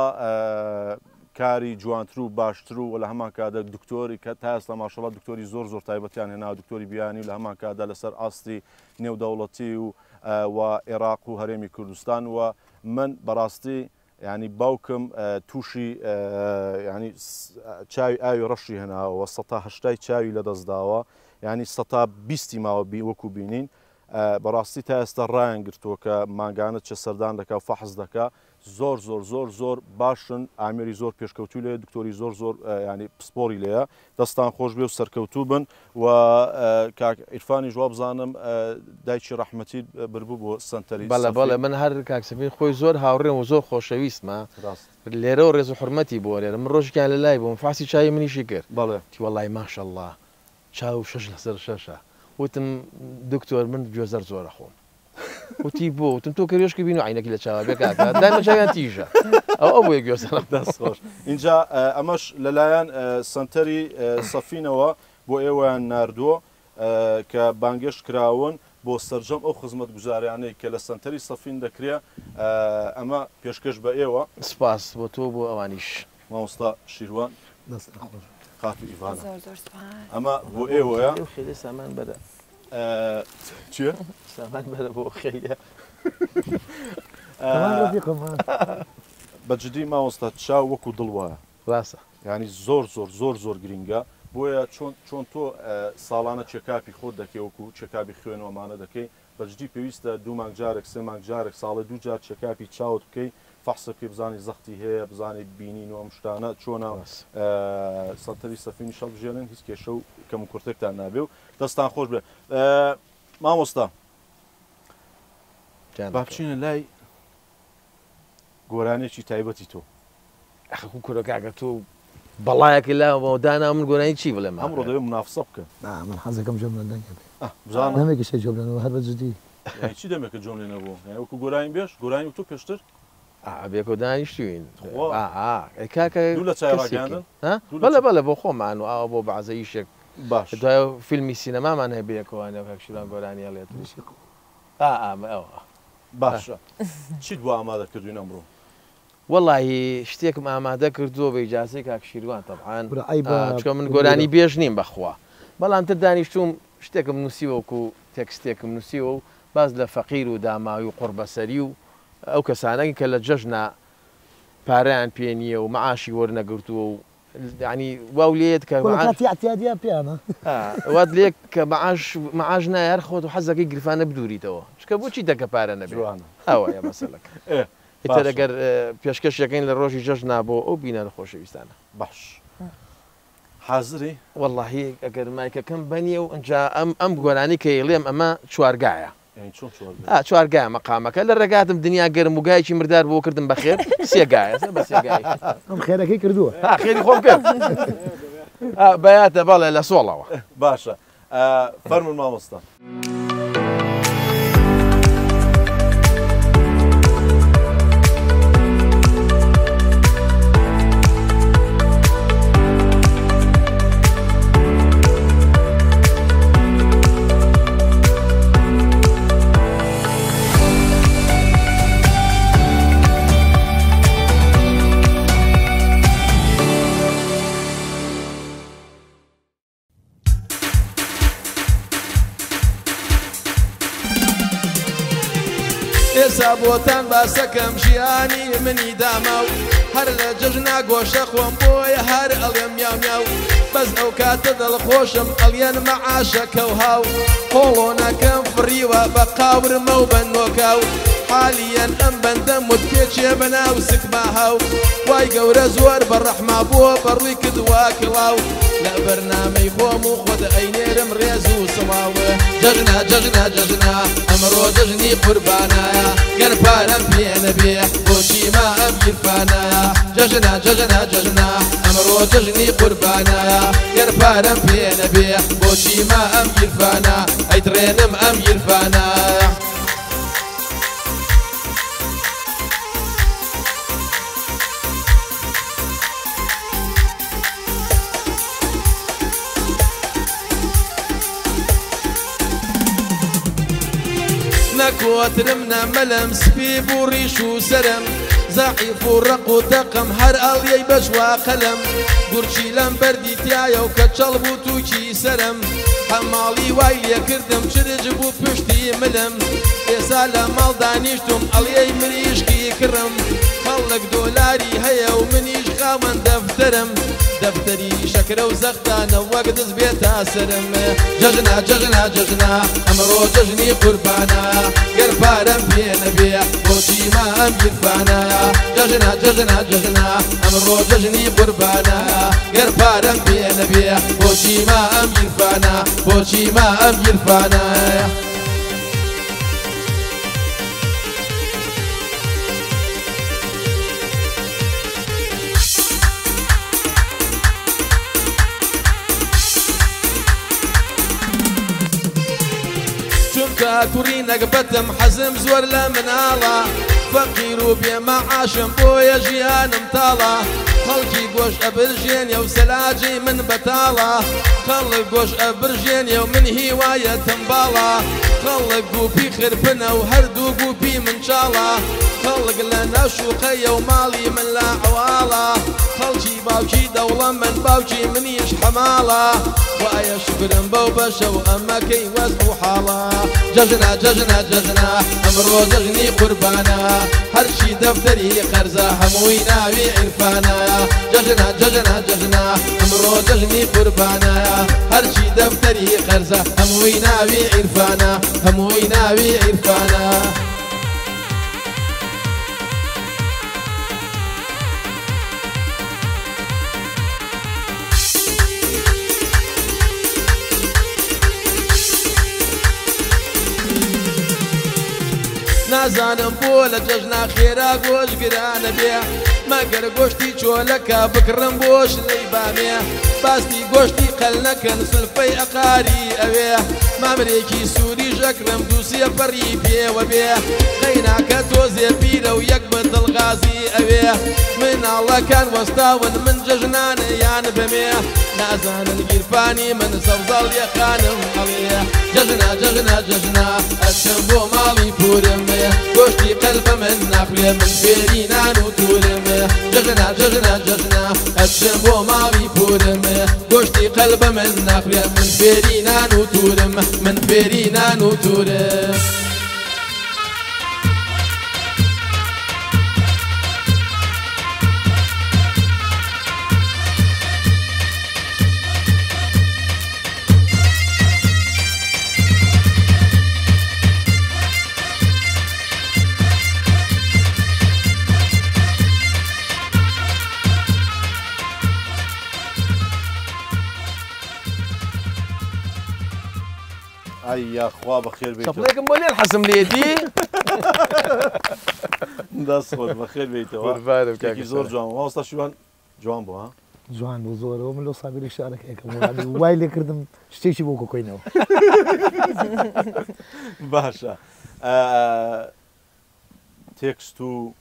کاری جوانتر و باشتر و لە هەمان کادا دکتۆری کە تا ئێستا ماشەڵڵا دکتۆری زۆر زۆر تایبەتیان هێنا دکتۆری بیانی و لە هەمان کادا لەسەر ئاستی نێودەوڵەتی و عێراق و هەرێمی کوردستان و من بەڕاستی ینی باوکم تووشی ینی چاوی ئاوی ڕەشی هێناوە ١٨ چاوی لەدەستداوە ینی 120 ماوە وەکو بینین بەڕاستی تا ئێستا ڕایان گرتووە کە ماگانت چه سەردان دەکا و فەحز دەکا زۆر زۆر زۆر زۆر باشن ئامێری زۆر پێشکەوتوو لێ دکتۆری زۆر زۆر ینی پسپۆری لێە دەستان خۆش بێ و سەرکەوتوو بن و کاک عیرفانی جواب بزانم دایکی ڕەحمەتی بردبوو بۆ سنتەری بەڵێ من هەر کاکسبین خۆی زۆر هاوڕێم و زۆر خۆشەویستمە لێرە و ڕێز و حرمەتی بۆ لێرە من ڕۆژێکیان لە لای بووم فاسی چای منیشی کرد بەڵێ وەڵای ماشەڵڵا چاو 6 لەسەر 6 وتم دکتۆر من گوێزەر زۆرە خۆم وتی بۆ وتم تۆ کەێشکی بین و عینەکی لە چاوە بێکاکە دایمە چاویان تیژە ئەو بۆیە گوێزەر دەستخۆش اینجا ئەمەش لەلایەن سنتەری سەفینەوە بۆ ئێوەیان ناردووە کە بانگێشت کراون بۆ سەرجەم ئەو خزمەت گوزاریانەی کە لە سنتەری سەفین دەکرێت ئەمە پێشکەش بە ئێوە سپاس بۆ تۆ بۆ ئەوانیش مامۆستا شیروان خاتو ئیڤانە زۆر زۆر سوپاس ئەمە بۆ ئێوەیە خێلی سامان بەرە چیە؟ سامان بەرە بۆ خێلیە بەجددی مامۆستا چاو وەکو دڵ وایە ڕاستە ینی زۆر زۆر زۆر زۆر گرینگە بۆیە چۆن تۆ ساڵانە چێکاپی خۆت دەکەی وەکو چێکاپی خوێنەوەمانە دەکەی بەجددی پێویستە 2 مانگ جارێک 3 مانگ جارێک ساڵی 2 جار چێکاپی چاوت بکەی فەحسەکەی بزانی زەختی هەیە بزانی بینین و ئەم شتانە چۆنە سنتەری سەفینی شەڵ بژێنن هیچ کێشە و کەم و کورتێکتان نابێ و دەستان خۆش بێ مامۆستا با بچینە لای گۆرانێکی تایبەتی تۆ ئەخکو کوورەکەگە تۆ بەڵایەکی لا دانا من گۆرانی چی بڵێم ئەمڕۆ دەوێت منافسە بکە من حەزەکەم جۆم لەندەن بزانێکی شە جۆم لەنەوە هەر بەجددی چی دەمێکە جۆم لێ نەبوو وەکو گۆرانی بێش گۆرانی تۆ پێشتر بێکۆ دانیشتوین کاکە لە چاڕاگەاندن بەڵێ بۆ خۆمان و ئاوە بۆ بەعزە ئیشێک باش دوای فیلمی سینەمامان هەیە بێکەوەوانە کاکشیران گۆرانی هەڵێت باشە چیت بۆ ئامادە کردوین ئەمڕۆ وەڵی شتێکم ئامادە کردووە بە ئیجازەی کاکشیروان تەبعاان چکە من گۆرانی بێژ نیم بەخوا بەڵام تر دانیشتوم شتێکم نووسیوەکو تێکستێکم نووسیوە و باز لە فەقیر و داماوی و قوربەسەری و ئەو کەسانەی کە لە جەژنا پارەیان پێ نییە و مەعاشی وەرنەگرتووە و ینی واو لێت کە اعتیادیا پیانە وات لێک کە مەعاش نایار خۆت و حەزەکەی گرفانە بدوریتەوە چکە بۆچی دەکە پارە نەبێت ئەوە مەسەلەکە ئیتر ئەگەر پێشکەشەکەین لە ڕۆژی جەژنا بۆ ئەو بینە لە خۆشەویستانە باش حازری واللهی ئەگەر مایکەکەم بەنیە و ئەنجا ئەم گۆرانی کە ئێڵێم ئەمە چوارگایە چوارگای مەقامەکە لە ڕێگاتم دنیا گەرم و گایکی مردار بۆ کردم بەخێر سێگایە بە سێگای ئەم خێرەکەی کردووە خێری خۆم کرد بەیاتە بەڵێ لە سۆڵەوە باشە فەرمون مامۆستا. ئێستا بۆتان باسەکەم ژیانی منی داما و هەر لە جەژنا گۆشە خۆم بۆیە هەر ئەڵێم میاو بەس ئەو کاتە دڵخۆشم ئەڵێن مەعاشەکە و هاو قۆڵۆنەکەم فڕیوە بە قاورمە و بە نۆکاو حالیەن ئەم بەندە متکێچێ بەناو سکما هاو وای گەورە زۆر بە ڕەحما بووە بەڕووی کردووە کڵاو لە بەرنامەی خۆم و خۆت ئەینێرم ڕێز و سڵاوە جەژنا جەژنا جەژنا ئەمڕۆ جەژنی قوربانایە گەر پارەم پێ نەبێ بۆچی ما ئەم گیرفانایە جەژنا جەژنا جەژنا ئەمڕۆ جەژنی قوربانایە گەر پارەم پێ نەبێ بۆچی ما ئەم گیرفانە ئەیتڕێنم ئەم گیرفانایە. نەکۆترم نەمەلم سپی بوو ڕیش و سەرم زەعیف و ڕق و دەقم هەر ئەڵیەی بەشوا قەلەم گورچی لەم بەردی تایە و کە چەڵ بوو تووکی سەرم هەماڵی وای لێکردم چرج بوو پشتی ملم ئێستا لە ماڵ دانیشتم ئەڵیەی مریشکی کڕم خەڵک دۆلاری هەیە و منیش خاوەن دەفتەرم دەفتەری شەکرە و زەختانە وەک دەست بێتە سەرم جەژنا جەژنا جەژنا ئەمڕۆ جەژنی قوربانایە گەر پارەم پێ نەبێ بۆچی ما ئەم گیرفانایە جەژنا جەژنا جەژنا ئەمڕۆ جەژنی قوربانایە گەر پارەم پێ نەبێ بۆچی ما ئەم گیرفانە بۆچی ما ئەم گیرفانایە. چونکە کوڕی نەکبەتم حەزم زۆر لە مناڵە فەقیر و بێمەعاشم بۆیە ژیانم تاڵە خەڵکی گۆش ئەبرژێنێ و سەلاجی من بەتاڵە خەڵک گۆش ئەبرژێنێ و من هیوایە تەمباڵە خەڵک گوپی خرپنە و هەردوو گوپی من چاڵە خەڵک لە نەشوقەیە و ماڵی من لە عواڵە خەڵکی باوکی دەوڵە من باوکی منیش حەماڵە وایە شکرم بەو بەشە و ئەمەکەی وەزم و حاڵە جەژنا جەژنا جەژنا ئەمڕۆ جەژنی قوربانە هەرچی دەفتەری قەرزە هەمووی ناوی عیرفانە جەژنا جەژنا جەژنا ئەمڕۆ جەژنی قوربانە هەرچی دەفتەری قەرزە هەمووی ناوی عیرفانە هەمووی ناوی عیرفانە. نازانم بۆ لە جەژنا خێرا گۆش گرانە بێ مەگەر گۆشتی چۆلەکە بکڕم بۆش لەی بامێ باستی گۆشتی قەل نەکەن سلفەی ئەقاری ئەوێ مامرێکی سووری ژەکرم دووسێ پەڕی پێوە بێ قەیناکە تۆزێ پیرە و یەک بە دڵغازی ئەوێ مناڵەکان وەستاون من جەژنانە یان بەمێ نازانن گیرفانی من زەوزەڵ یەخانم ئەڵێ جەژنا جەژنا جەژنا ئەچم بۆ ماڵی پورم گۆشتی قەلبە من ناخوێ من فێری نان و تورم جەژنا جەژنا جەژنا ئەچم بۆ ماڵی پورم گۆشتی قەلبە من ناخوێ من فێری نان و تورم من فێری نان و تورم. ئەی خوا بەخێر بێت چەپڵێکم بۆ لێن حەزم لێتی دەستخۆش بەخێر بێتەوە زۆر جوان واستا شیوان جوان بوو ها جوان بوو زۆرەوە من لەو سابیری شارەکەیکەم وای لێ کردم شتێکی بۆ کۆکۆینەوە باشە تێکست و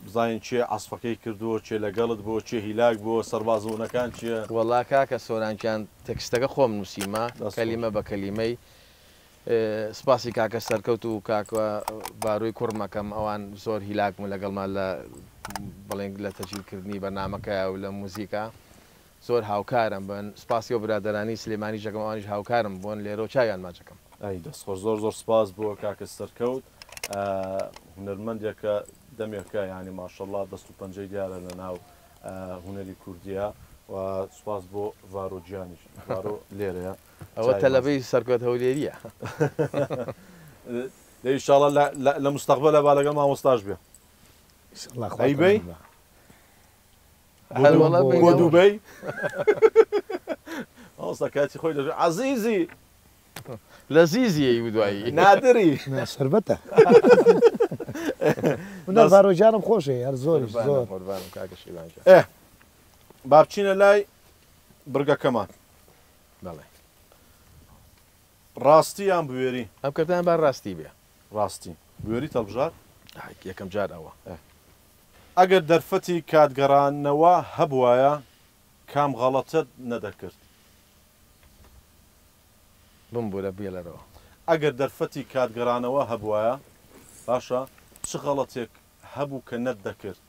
بزانین چێ عەسفەکەی کردووە چێ لەگەڵت بۆ چێ هیلاک بۆ سەربازۆنەکان چییە وەڵا کاکە سۆرانکیان تەکستەکە خۆم نووسیمە کەلیمە بە کەلیمەی سپاسی کاکە سەرکەوت و کاکە باروی کوڕمەکەم ئەوان زۆر هیلاک بوون لەگەڵمان لە بڵێنگ لە تەجیلکردنی بەرنامەکە و لە موزیکا زۆر هاوکارم بن سپاسی و برادرانی سلێمانی ژەکەم ئەوانیش هاوکارم بوون لێرە چاویان ماچەکەم ئەی دەستخۆش زۆر زۆر سپاس بووە کاکە سەرکەوت هونەرمەندێکە دەمێکە ینی ماشەڵڵا دەست و پەنجەی دیارە لە ناو هونەری کوردیە و سپاس بۆ ڤارۆجیانیش ڤارۆ لێرەیە ئەوە تەلەبەی سەرکەوت هەولێریە ئینشاڵڵا لە مستەقبەلە با لەگەڵ مامۆستاش بێ ئەیبەی بۆ دووبەی ئەوستا کاتی خۆی دەژێ عەزیزی لە زیزیەی دوایی نادری شربەتە ڤارۆجانم خۆشە هەر زۆریش زۆر با بچینە لای برگەکەمان بەڵێ ڕاستی یان بوێری ئەم کردیان با ڕاستی بێ ڕاستی بوێری تەڵبژار یەکەم جار ئەوە ئەگەر دەرفەتی کاتگەڕانەوە هەبوایە کام غەڵەتت نەدەکرد بمبورە بێ لەرەوە ئەگەر دەرفەتی کاتگەڕانەوە هەبوایە باشە چ غەڵەتێک هەبوو کە نەت دەکرد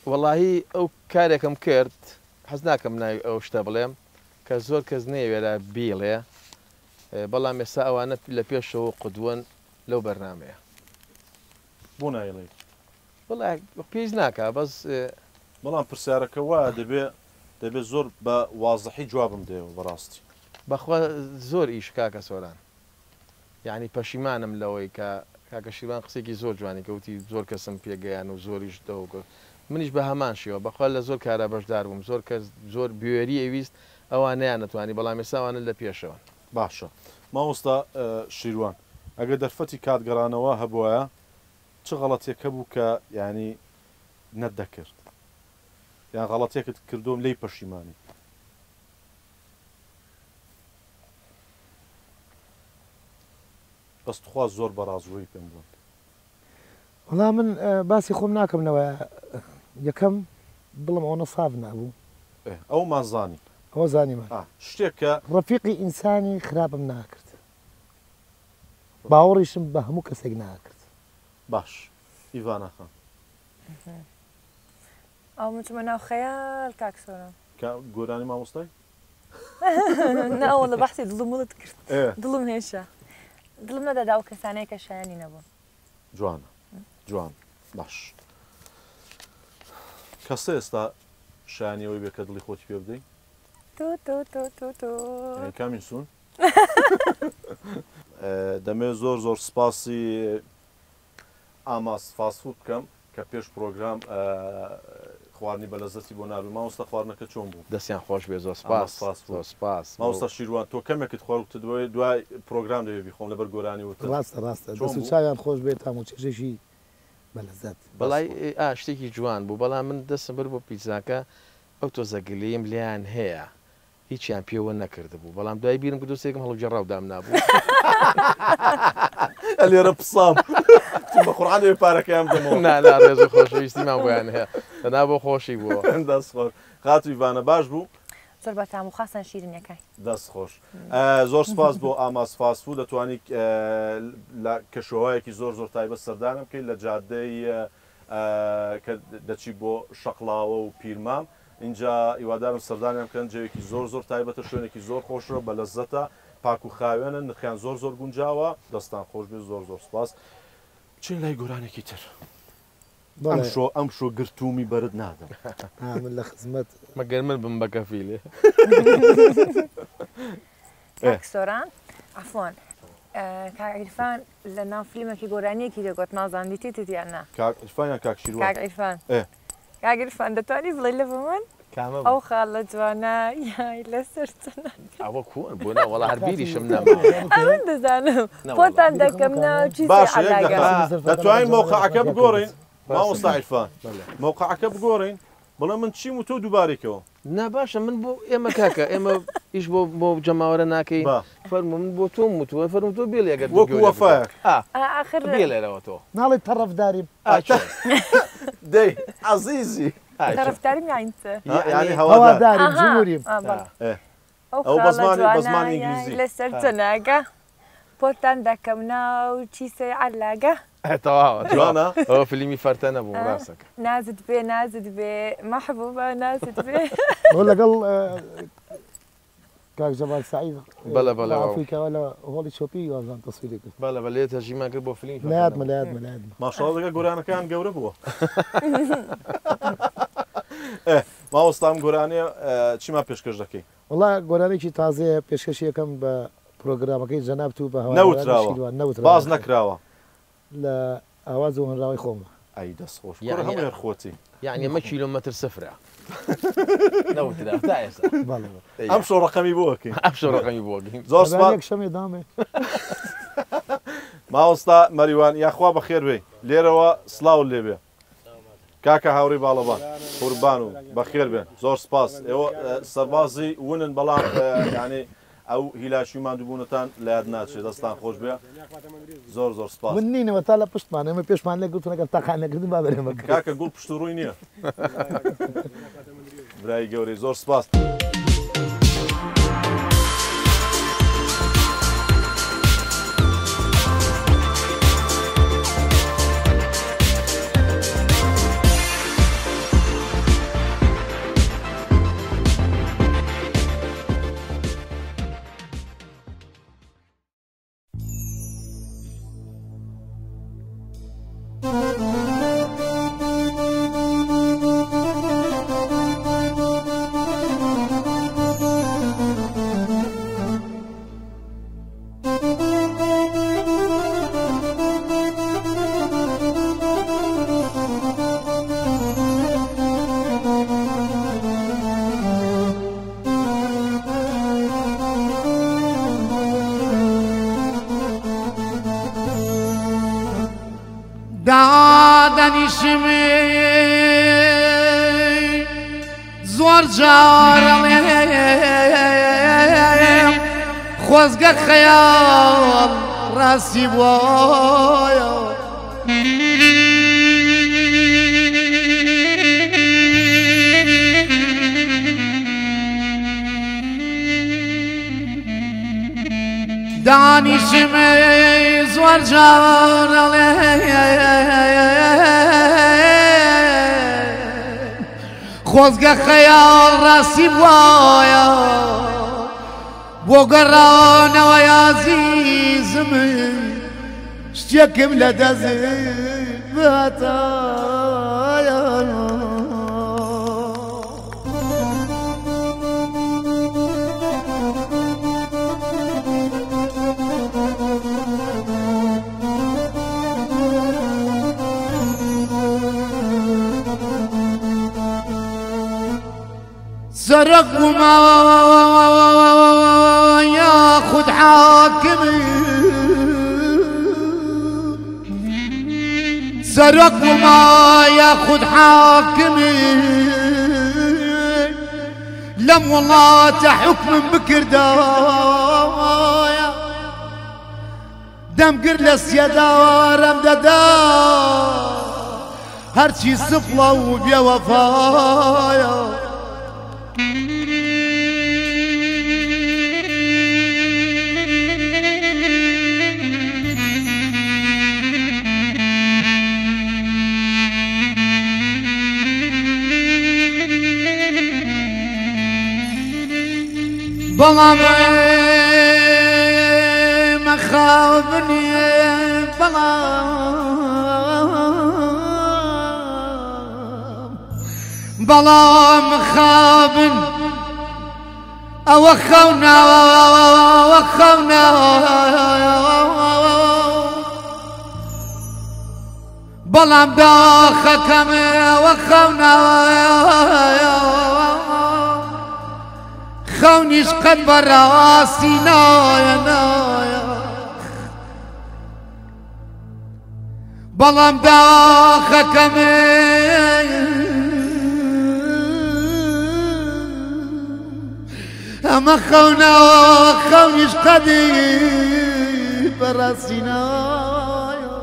وەڵاهی ئەو کارێکم کرد حەز ناکەم ناوی ئەو شتە بڵێم کە زۆر کەس نەیەوێرە بیڵێ بەڵام ئێستا ئەوانە لە پێشەوە قودوەن لەو بەرنمەیە بۆ نایڵێ وڵا پێیز ناکە بەس بەڵام پرسیارەکە وایە دەبێت زۆر بە وازەحی جوابم دێەوە بەڕاستی بەخوا زۆر ئیش کاکە سۆران یعنی پەشیمانم لەوەی کە کاکە شیوان قسێکی زۆر جوانی کەوتی زۆر کەسم پێگەیان و زۆریش دەوە منیش بە هەمان شێوە بەخوا لە زۆر کارە بەشدار بووم زۆر کەس زۆر بوێری ئەویست ئەوان نیان نتوانی بەڵام ێساوانە لە پێشەوە باشە مامۆستا شیروان ئەگەر دەرفەتی کاتگەڕانەوە هەبوایە چ غەڵەتێک هەبوو کە ینی نەت دەکرد یان غەڵەتێکت کردوم لی پەشیمانی بەستخوا زۆر بەڕازوەی پێم بوون وەڵام من باسی خۆم ناکەمنەوە یەکەم بڵم ئەوە ساف نابوو ئەو مازانی ئەوە زانیمە شتێکە ڕەفیقی ئینسانی خراپم ناکرد باوەڕیشم بە هەموو کەسێک ناکرد باش ئیڤانەخان ئەو مچمە ناو خەیال کاکسۆرە گۆرانی مامۆستای ناوە لە بەحسی دڵمڵت کرد دڵم هێشە دڵم نەدەدا ئەو کەسانەیە کە شایانی نەبوون جوانە جوان باش کەسە ئێستا شایانیەوەی بێ کە دڵی خۆتی پێ بدەی کامین سوون دەمێت زۆر زۆر سپاسی ئاماس فاسفود بکەم کە پێش پرۆگرام خواردنی بەلەزەتی بۆ ناروی مامۆستا خواردنەکە چۆن بوو دەستیان خۆش بێ زۆر سپاس مامۆستا شیروان تۆ کەمێکت خواردتە دوای پرۆگرام دەوێ بیخۆم لەبەر گۆرانی وتە ڕاستە دەست و چاویان خۆش بێت هەموو چێژێکی بەلەزەت بەڵای شتێکی جوان بوو بەڵام من دەستم بەر بۆ پیزاکە ئەو تۆزەگلیم لیان هەیە هیچیان پێوە نەکرده بوو بەڵام دوای بیرم کە دۆستێکم هەڵوجێڕاودام نابوو لێرە پسام بە قورعانێ پارەکەیان دەمەوە نا ڕێز و خۆشەویستیمان بۆیان هەیە لەنا بۆ خۆشی بووە دەستخۆش خاتو ئیڤانە باش بوو زۆر بە تام و خاستان شیرینەکەی دەستخۆش زۆر سپاس بۆ ئاماس فاسفود دەتوانیت لە کەشەوەیەکی زۆر زۆر تایبەت سەردانم بکەیت لە جادەی کە دەچی بۆ شەقڵاوە و پیرمام اینجا هیوادارم سەردانیان بکەن جێوێکی زۆر زۆر تایبەتە شوێنێکی زۆر خۆشە بە لەزەتە پاک و خاوێنە نرخیان زۆر زۆر گونجاوە دەستان خۆش بێت زۆر زۆر سپاس چین لای گۆرانێکی تر ئەم شۆ گرتومی بەرد نادەم من لە خزمەت مەگەر من بم بە کەفیلێ کاکسۆران عەفوان کاکعیرفان لە ناو فیلمێکی گۆرانیەکی دەگوت نازانیتی تیان نا کاکعیرفان یان کاک شیروان کاکعیرفان کاکعیرفان دەتوانی بڵێ لە بۆ من ئەو خاڵە جوانە یای لەسەر ئەوە کوون بوونا وەڵا هەربیری شم نەما ئەمن دەزانم پۆتان دەکەم ناو باش دەتوانین مۆقعەکە بگۆڕین مامۆستا عیرفان مۆقعەکە بگۆڕین بەڵام من چیم و تۆ دووبارێکەوە نا باشە من بۆ ئێمە کاکە ئێمە ئیش بۆ جەماوەرە ناکەی فەرمو من بۆ تۆم وتووە فەرمو تۆ بێ لێگەر وەکو وەفایەک آخر بێ لێرەوە تۆ ناڵێ تەڕەفداری دەی عەزیزی طرفداریم یعنی چه؟ یعنی هەواداریم جمهوریم ئەو بەزمانی ئینگلیزی لەسەر جەناگە پۆتان دەکەم ناو چیسەی عەلاگە تەواوە جوانە ئەوە فیلمی فەرتە نەبوو ڕاستەکە نازت بێ نازت بێ مەحبوبە نازت بێ ئەو لەگەڵ کاک جەمال سەعید بەڵێ بەڵێ ئەفریکاوە لە هۆڵی چۆپی وازان تەسویری کرد بەڵێ بەڵێ تەرجیمان کرد بۆ فیلمی لایەتمە ماشەڵڵا دەگە گۆرانەکان گەورە بووە ماوەستام گۆرانەیە چیمان پێشکەش دەکەی وڵا گۆرانێکی تازەیە پێشکەشی یەکەم بە پرۆگرامەکەی جەنابت و بە نەوتراوە باز نەکراوە لە ئاواز و هەنراوی خۆمە ئەی دەستخۆش هەموو خۆتی یعنی ئەمە کیلۆمەتر سفرە نەوترا تا ئێستا ئەم شۆ ڕەقەمی بۆکەین ئەم شۆ ڕەقەمی بۆکەین زۆر شەمێ دامێ ماوەستا مەریوان یاخوا بەخێر بێ لێرەوە سڵاو لێبێ کاکە هاوڕێی باڵەبان قوربان و بەخێر بێن زۆر سپاس ئێوە سەربازی ونن بەڵام یعنی ئەو هیلاشی و ماندووبوونتان لە یاد ناچێت دەستان خۆش بێ زۆر زۆر سپاس من نینەوە تا لە پشتمان ئێمە پێشمان لێ گوتونەکە تاقانەکردن با بەرێمە کاکە گوڵ پشت و ڕووی نییە برای گەورەی زۆر سپاس دادنیشمی زۆر جارەڵێم خۆزگە خەیاڵ ڕاستی بووە دانیشمی زۆر جارەڵێم خۆزگە خەیاڵ ڕاستی بووە بۆ گەڕانەوەی عەزیزم شتێکم لە دەست باتایە سرق وما ياخذ حاكم سرق وما ياخذ حاكم لم والله حكم بكردايا دم قر للسيدارم ددا هرشي صفلة وبيا وفايا بەڵام مەخابنی بەڵام خابن ئەوە خەونە بەڵام داخەکەم ئەوە خەونە خونیش قد براسی نایە نایە بەڵام داخەکەمێ ئەمە خەونەوە خەونیش قەدی بەڕاستی نایە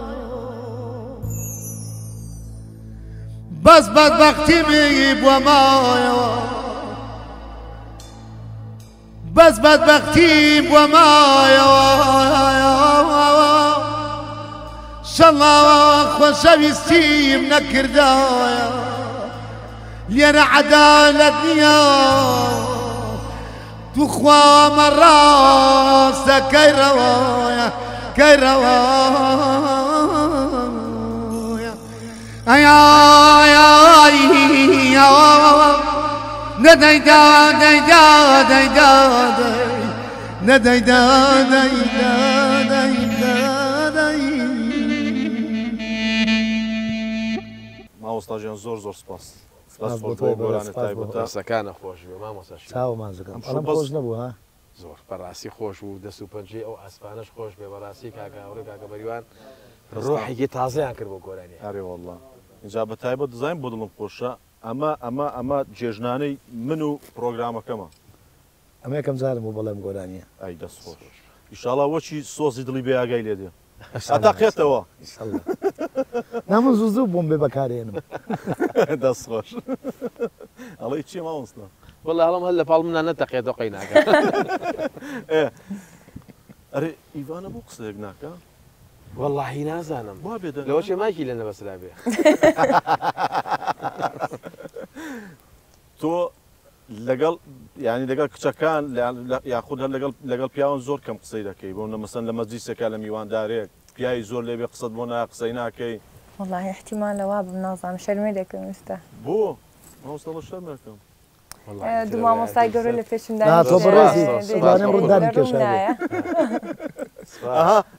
بەس بەدبەختیمی بووە مایەوە بەس بەدبەختی بووە مایەوە شەڵاوە خۆشەویستیم نەکردایە لێرە عەدالەت نییە توخوامە ڕاستە کەیڕەوەیە کەیڕەوەیە ئەیایایە نەدەیدا دەیدا دەیدا نەدەیدا دەیدا دەیدا مامۆستاژیان زۆر زۆر سپاس گۆرانە تایبەتە سەکانە خۆش بێ مامۆستاژی چاوەمانزەکەم ئەڵم خۆش نەبوو ها زۆر بەڕاستی خۆش و دەست و پەنجەی ئەو ئەسپانەش خۆش بێ بەڕاستی کاکاوڕێ کاکە بەریوان ڕۆحێکی تازەیان کرد بۆ گۆرانی هەرێ وەڵڵا اینجا بە تایبەت دەزانین بۆ دڵم خۆشە ئەمە جێژنانەی من و پرۆگرامەکەمە ئەمە یەکەم جارم بۆ بەڵێم گۆرانیە ئەی دەست خۆش ئیشاڵا وەچی سۆزی دڵی بێ ئاگای لێ دێ ئەتاقێتەوە نامن زوو زوو بۆم بێ بەکارێنم دەست خۆش ئەڵی چی مامۆستا وەڵا هەڵم هەل لە پاڵ منە نەتەقێتەوە قەی ناکە ئەرێ ئیڤانە بۆ قسەیەک ناکە وەڵڵاهی نازانم وا بێ لەوە چێ ماکی لە نەبەسرا بێ تۆ لەگەڵ ینی لەگەڵ کچەکان یاخود لەگەڵ پیاوان زۆر کەم قسەی دەکەی بۆ مەسەن لە مەجلیسێکە لە میواندارێک پیاوی زۆر لێبێ قسەت بۆ قسەی ناکەی والله احتیمال لەوا بم نازانم شەرمێ دەکەم ئێستا بۆ مامۆستاڵە شەرمەکەم دوو مامۆستای گەورە لە پێشمدا تۆ بەڕێزی سوبانەم ڕوودانی کێشایە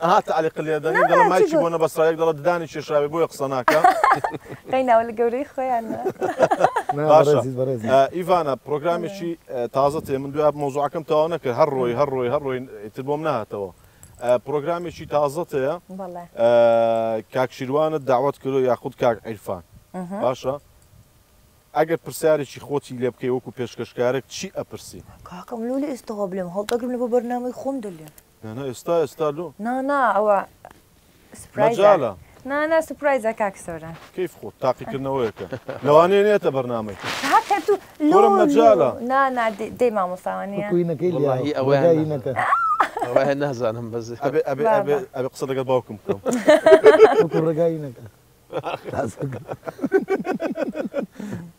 ئەها تعلیق لێدەنی دەڵە مایکی بۆ نەبەسرایەک دەڵە ددانی کێشاوێ بۆیە قسە ناکە قەیناوە لە گەورەی خۆیان باشە ئیڤانە پرۆگرامێکی تازە تێ من دوای مۆزوعەکەم تەواو نەکرد هەر ڕۆی ئیتر بۆم نهاتەوە پرۆگرامێکی تازە تەیە کاک شیروانت داوەت کردو یاخود کاک عیرفان باشە ئەگەر پرسیارێکی خۆتی لێ بکەی وەکو پێشکەشکارێک چی ئەپرسی کاکەم لۆ لە ئێستاوا بڵێم هەڵدەگرم لە بۆ بەرنامەی خۆم دەلێم نە ئێستا لۆ نا ئەوە مەجالە نا سوپرایزە کاک سۆران کەیف خۆت تاقیکردنەوەیەکە لەوانەیە نێتە بەرنامەی لۆ مەجالە نا دەی مامۆستاوانەیە کوینەکەی وەڵڵاهی ئەوەیانەکە ئەوە نازانم بەز ئەبێ قسە لەگەڵ باوکم بکەم ڕێگایی نەکە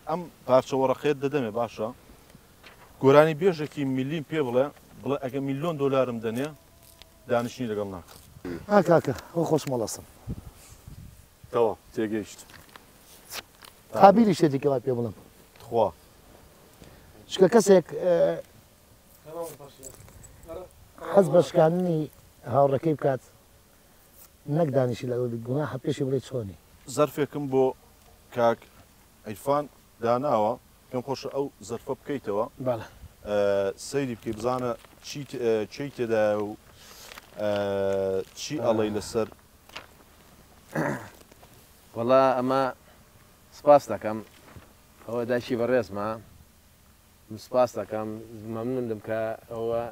ئەم پارچە وەڕەخێت دەدەمێ باشە گۆرانی بێژێکی میلیم پێ بڵێ ئەگە میلیۆن دۆلارم دەنێ دانیشتنی لەگەڵ ناکەم کاکە ئەو خۆش مەڵەسم تەوا تێگەیشت تابیری شتێکی وای پێ بڵم خوا چکە کەسێک حەز بە شکاندنی هاوڕەکەی بکات نەک دانیشی لەگەڵ گوناحە پێشی بڵێ چۆنی زەرفێکم بۆ کاک عیرفان داناوە پێم خۆشە ئەو زەرفە بکەیتەوە سەیری بکەی بزانە چی تێدا و چی ئەڵەی لەسەر وەڵا ئەمە سپاس دەکەم ئەوە داشی بەڕێزمە سپاس دەکەم مەمنوندم کە ئەوە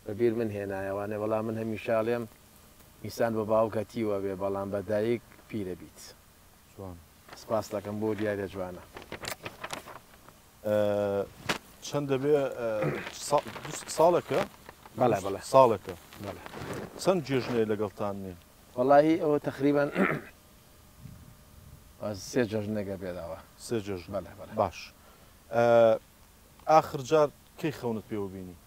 بەبیر من هێنایەوانێ وەڵام من هەمیشاڵێم میسان بە باوکەتیوە بێ بەڵام بە دایک پیرە بیت سپاس دەکەم بۆ دیارە جوانە چەند دەبێ ساڵێکە ساڵێکە چەند جێژنەیە لەگەڵتان نیە وەڵاهی ئەوە تقریبان سێ جەژنەگە بێداوە سێ جێژن باش ئاخر جار کەی خەونت پێوە بینی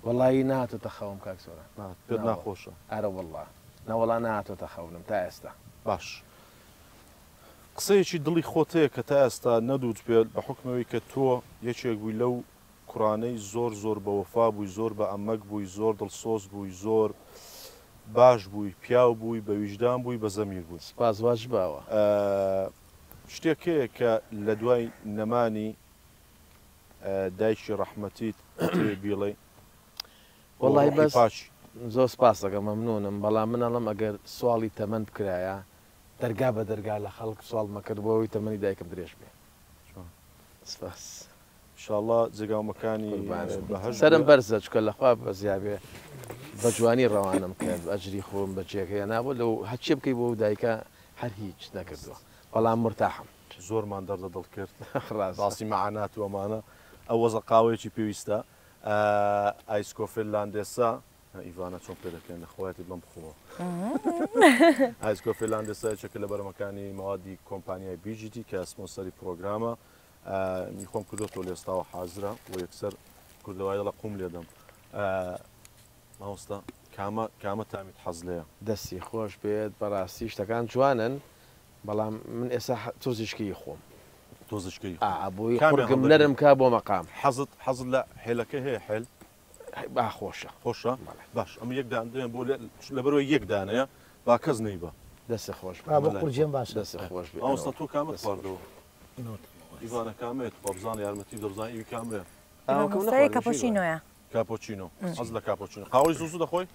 وەڵی نهاتۆتە خەوم کاک سۆران پێت ناخۆشە ئارە وەڵا نەوەڵا نهاتۆتە خەونم تا ئێستا باش قسەیەکی دڵی خۆتەیە کە تا ئێستا نەدووت پێت بە حکمەوەی کە تۆ یەکێک بووی لەو کوڕانەی زۆر بە وەفا بووی زۆر بە ئەمەک بووی زۆر دڵسۆز بووی زۆر باش بووی پیاو بووی بە ویژدان بووی بە زەمیر بووی سپاس واش باوە شتێکەیە کە لە دوای نەمانی دایکی ڕەحمەتیت بیڵێ وڵی بەس زۆر سپاس دەکەم مەمنونم بەڵام منەڵم ئەگەر سواڵی تەمەند بکرایە دەرگا بە دەرگا لە خەڵک سوال مەکردبەوەی تەمەنی دایکم درێژ بێ سپاس انشاءالله جێگاومەکانی سرم بەرزە چکە لەخوا بەزیابێ بە جوانی ڕەوانم کرد ئەجری خۆم بە جێگەیە نابوو لەو هەچێ بکەی بۆ دایکە هەر هیچ نەکردووە بەڵام مرتاحم زۆرمان دەردە دڵ کرد ڕاستی مەعانات و ئەمانە ئەو وەزە قاوەیەکی پێویستە ئایسکۆ فینلاندێسا ئیڤانە چۆن پێ دەکەن نەخۆەتی بەم بخۆوە ئایسکۆ فینلاندێسا یەکێکە لە بەرەمەکانی مەوادی کۆمپانیای بیجیتی کە سپۆنسەری پرۆگرامە میخۆم کردوەوە لە ئێستاوە حازرە و یەکسەر کوردەوای دەڵە قوم لێدەم ماوەستا کامە تامیت حەز لەیە دەستی خۆش بێت بەڕاستی شتەکان جوانن بەڵام من ئێستا تۆزیشکی خۆم تۆزشکی بۆی قورگم نەرم کا بۆ مەقام حەزت لە هێلەکە هەیە هێل خۆشە خۆشە باش ئەم یەکدان دێن بۆ لەبەرەوەی یەکدانەیە با کەس نەیبە دەستی خۆش بۆ قورجێم باش دەستی خۆش بێت ئەوستا تۆ کامت خواردەوە ئیڤانە کامێت بۆ بزان یارمەتی دەبزانانی ئیوی کامێ کاپۆچینۆیە کاپۆچینۆ حەز لە کاپۆچینۆ قاوەی زوزو دەخۆی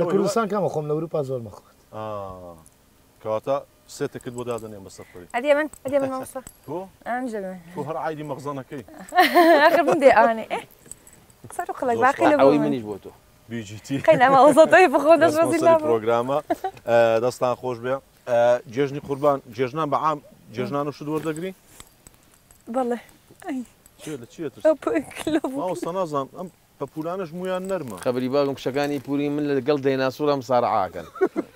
لە کوردستان کامە خۆم لە ئەوروپا زۆر مەخۆت کەواتە سێتەکرد بۆ دادنێ بە سەفری ئەدێ من مامۆستا تۆ تۆ هەر عایدی مەغزانەکەی آخر من دێ ئەوانێ قسە و قەڵک باقی لە ئەوەی منیش بۆ تۆ بیجیتی خەینە مامۆستای بخۆ دەست پرۆگرامە دەستان خۆش بێ جێژنی قوربان جێژنان بە عام جێژنان و شت وەردەگری بەڵێ لە چیە ماوەستا نازانم ئەم پەپولانش مویان نەرمە خەبەری باگم کشەکانی پوری من لەگەڵ دەیناسوورم ساڕعاکەن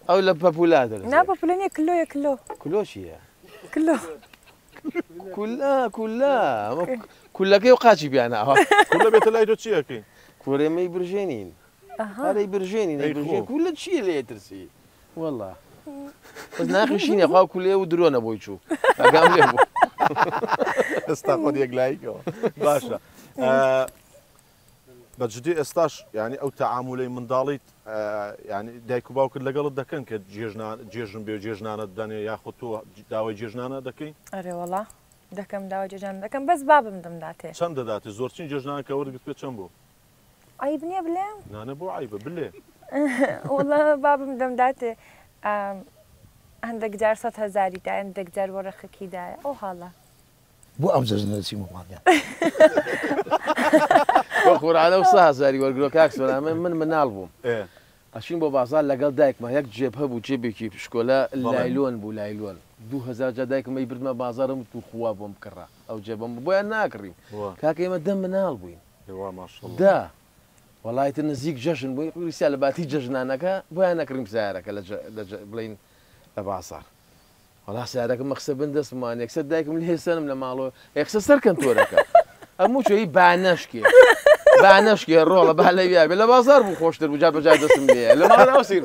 ئەو لە پەپولا دەرێت نا پەپولانیە کلۆیە کلۆ کلۆ چییە؟ کلۆ کولەکەی و قاچی بیانەوە کولە بێتە لای تۆ چیەکەی کورێمەی برژێنین هەرەی برژێنین کولە چییە لێ ترسی وەڵا بەس ناخیشینە خوا کولێ و درۆنە بۆی چوو ئەگام لێ بوو ئێستا خۆت یەکلاییکەوە باشە بەجددی ئێستاش ینی ئەو تەعامولەی منداڵیت ینی دایک و باوکرد لەگەڵت دەکەن کە جێژن بێ جێژنانە دەنێ یاخۆ تۆ داوای جێژنانە دەکەی ئەرێ وەڵا دەکەم داوا جێژان دەکەم بەس بابم دەمداتێ چەند دەداتێ زۆرچین جێژنانە کە وەرگت پێ چەند بوو ئای بنیە بلێم نانە بۆ عیبە بلێ وڵا بابم دەمداتێ هەندێک جار 100,000 دا هەندێک جار وەرەقەکیدایە ئەو حاڵە بۆ ئەم جەژنەچی مڵانیان خۆرانە و 100,000 وەرگرۆ کاکسۆنا من مناڵ بووم ئەچین بۆ بازار لەگەڵ دایکمە یەک جێب هەبوو جێبێکی پشکۆلە لایلۆن بوو لایلۆن 2000 جا دایکمەی بردمە بازارم تو خوا بۆم کڕا ئەو جێبم بۆیان ناکڕیم کاکە ئێمە دەم مناڵ بووین دا وڵایتە نزیک جەژن بووی قوریسیا لە باتی جەژنانەکە بۆیان نەکڕیم سیارەکە بڵین لە بازار وڵا سیارەکە مەخسە بن دەستمان یەکسەر دایکم لە هێسەنم لە ماڵەوە یەکسە سەرکەن تۆرەکە ئەموو چۆی بانەشکێ ڕۆڵە با لە بێ لە بازار بوو خۆشتر بوو جار بەجای دەستم لێ لە ماڵەوە سیر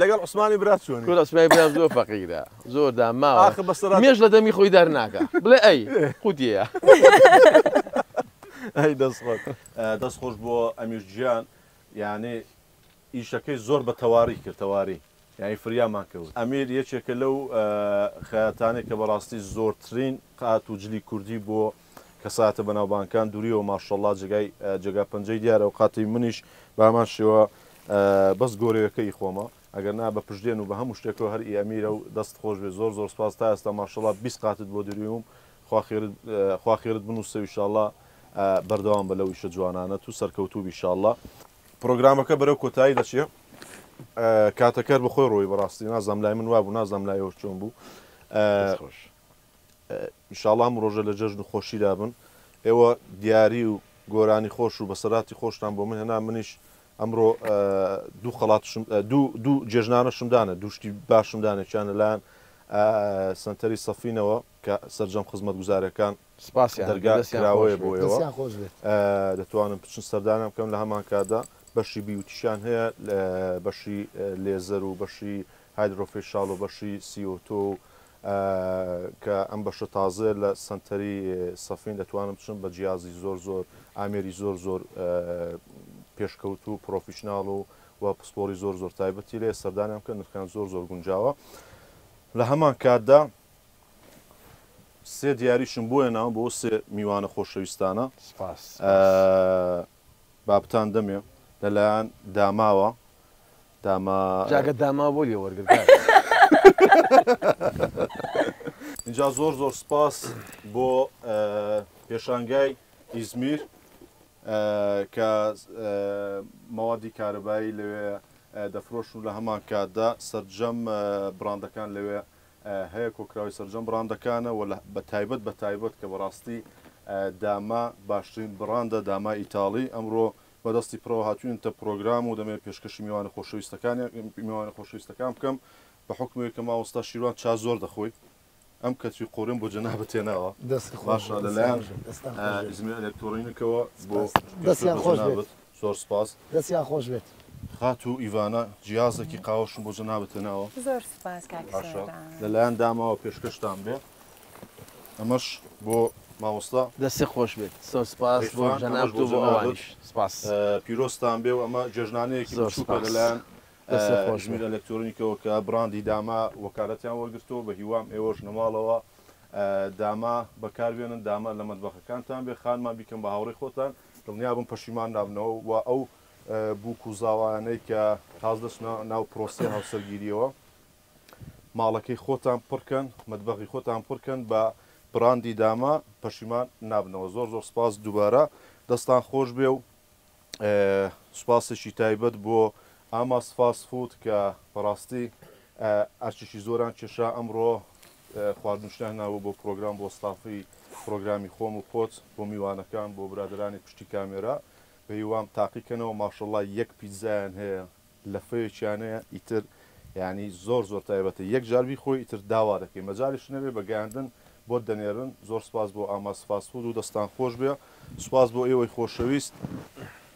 لەگەڵ عوسمانی برات چۆن کۆ عوسمانی برات زۆر فەقیرە زۆر داماوە مێژ لە دەمی خۆی دەرناکە بڵێ ئەی قوتیە ئەی دەست خۆش بۆ ئەمیر گیان یعنی ئیشەکەی زۆر بە تەواری کرد تەواری یعنی فریامان کەوت ئەمیر یەکێکە لەو خەیاتانێک کە بەڕاستی زۆرترین قات و جلی کوردی بۆ کەساتە بەناوبانکان دووریەوە ماشەڵڵا جێگا پەنجەی دیارە و قاتی منیش بامان شێوە بەس گۆرەوەکەی خۆمە ئەگەر نا بە پشتێن و بە هەموو شتێکەوە هەر ئەمیرە و دەست خۆش بێ زۆر سپاس تا ئێستا ماشەڵڵا 20 قاتت بۆ دووریوم خوا خێرت بنووسە ئینشاءڵڵا بەردەوام بە لەو ئیشە جوانانە تو سەرکەوتوو ئینشاءڵڵا پرۆگرامەکە بەرەو کۆتایی دەچێت کاتەکەر بخۆی ڕۆی بەڕاستی نازام لای من وابوو نازام لایەوە چۆن بوو ئینشاءڵڵا ئەم ڕۆژە لە جەژن و خۆشیدا بن ئێوە دیاری و گۆرانی خۆش و بەسەراتی خۆشتان بۆ من هێنا منیش ئەمڕۆ دوو خەڵاتشم دوو جێژنانەشمدانە دووشتی باشمدانێکیان لەلایەن سنتەری سەفینەوە کە سەرجەم خزمەت گوزارەکان دەرگاکراوەیە بۆ ئێوە دەتوانم بچن سەردانم بکەم لە هەمان کادا بەشی بیوتیشان هەیە بەشی لێزەر و بەشی هایدرۆفێشال و بەشی سیۆتۆ کە ئەم بەشە تازە لە سنتەری سەفین دەتوانم بچم بە جیازی زۆر ئامێری زۆر پێشکەوت و پرۆفیشناڵ و پسپۆری زۆر تایبەتی لێ سەردانیان کە نرخان زۆر گونجاوە لە هەمان کاتدا سێ دیاریشم بۆیەنەوە بۆ سێ میوانە خۆشەویستانە بابتان دەمێ لەلایەن داماوە جاگە داما بۆ لێ وەرگرت اینجا زۆر زۆر سپاس بۆ پێشانگای ئیزمیر کە مەوادی کارەبایی لەوێ دەفرۆشن و لە هەمان کاتدا سەرجەم براندەکان لەوێ هەیە کۆکراوی سەرجەم براندەکانە و بە تایبەت کە بەڕاستی داما باشترین براندە داما ئیتاڵی ئەمڕۆ بەدەستی پرەوە هاتوونتە پرۆگرام و دەمێت پێشکەشی میوانە خۆشەویستەکان بکەم بە حکمێک کە ماوەستا شیروان چا زۆر دەخۆی ئەم کەچوی قۆرم بۆ جەنابەت تێناوە باشە لەلایەن ئیزمیر ئەلێکترۆنیکەوە بۆ دەستیان خۆش بێت زۆر سپاس دەستیان خۆش بێت خات و ئیڤانە جیازێکی قاوەشم بۆ جەنابەت تێناوە زۆر سپاس لەلایەن داماوە پێشکەشتان بێ ئەمەش بۆ ماوەستا دەستی خۆش بێت زۆر سپاس بۆ جەناب و بۆ ئەوانیش سپاس پیرۆستان بێ و ئەمە جێژنانەیەکی بچووکە لەلایەن خۆشمیر ئەلێکترۆنیکەوە کە براندی داما وەکالەتیان وەرگرتەوە بە هیوام ئێوەش نەماڵەوە داما بەکاربێنن داما لە مەتبەخەکانتان بێ خانمان بیکەم بە هاوڕێی خۆتان دڵنیا بم پەشیمان نابنەوە و ئەو بووک و زاوایانەی کە تاز دەچنە ناو پرۆسی هاوسەرگیریەوە ماڵەکەی خۆتان پڕکەن مەتبەخی خۆتان پڕکەن بە براندی داما پەشیمان نابنەوە زۆر زۆر سپاس دووبارە دەستان خۆش بێ و سوپاسێکی تایبەت بۆ ئاماس فاست فود کە بەڕاستی ئەرچێکی زۆران کێشا ئەمڕۆ خواردنوشتیان ناوە بۆ پرۆگرام بۆ ستافی پرۆگرامی خۆم و خۆت بۆ میوانەکان بۆ برادرانی پشتی کامێرا بە هیوام تاقیکەنەوە ماشەڵڵا یەک پیتزایان هەیە لە فەیەکیانەیە ئیتر ینی زۆر زۆر تایبەتە یەک جاربی خۆی ئیتر داوا دەکەی مەجالیش نەبێ بەگەیاندن بۆ دەنێرن زۆر سپاس بۆ ئاماس فاست فود و دەستان خۆش بێ سپاس بۆ ئێوەی خۆشەویست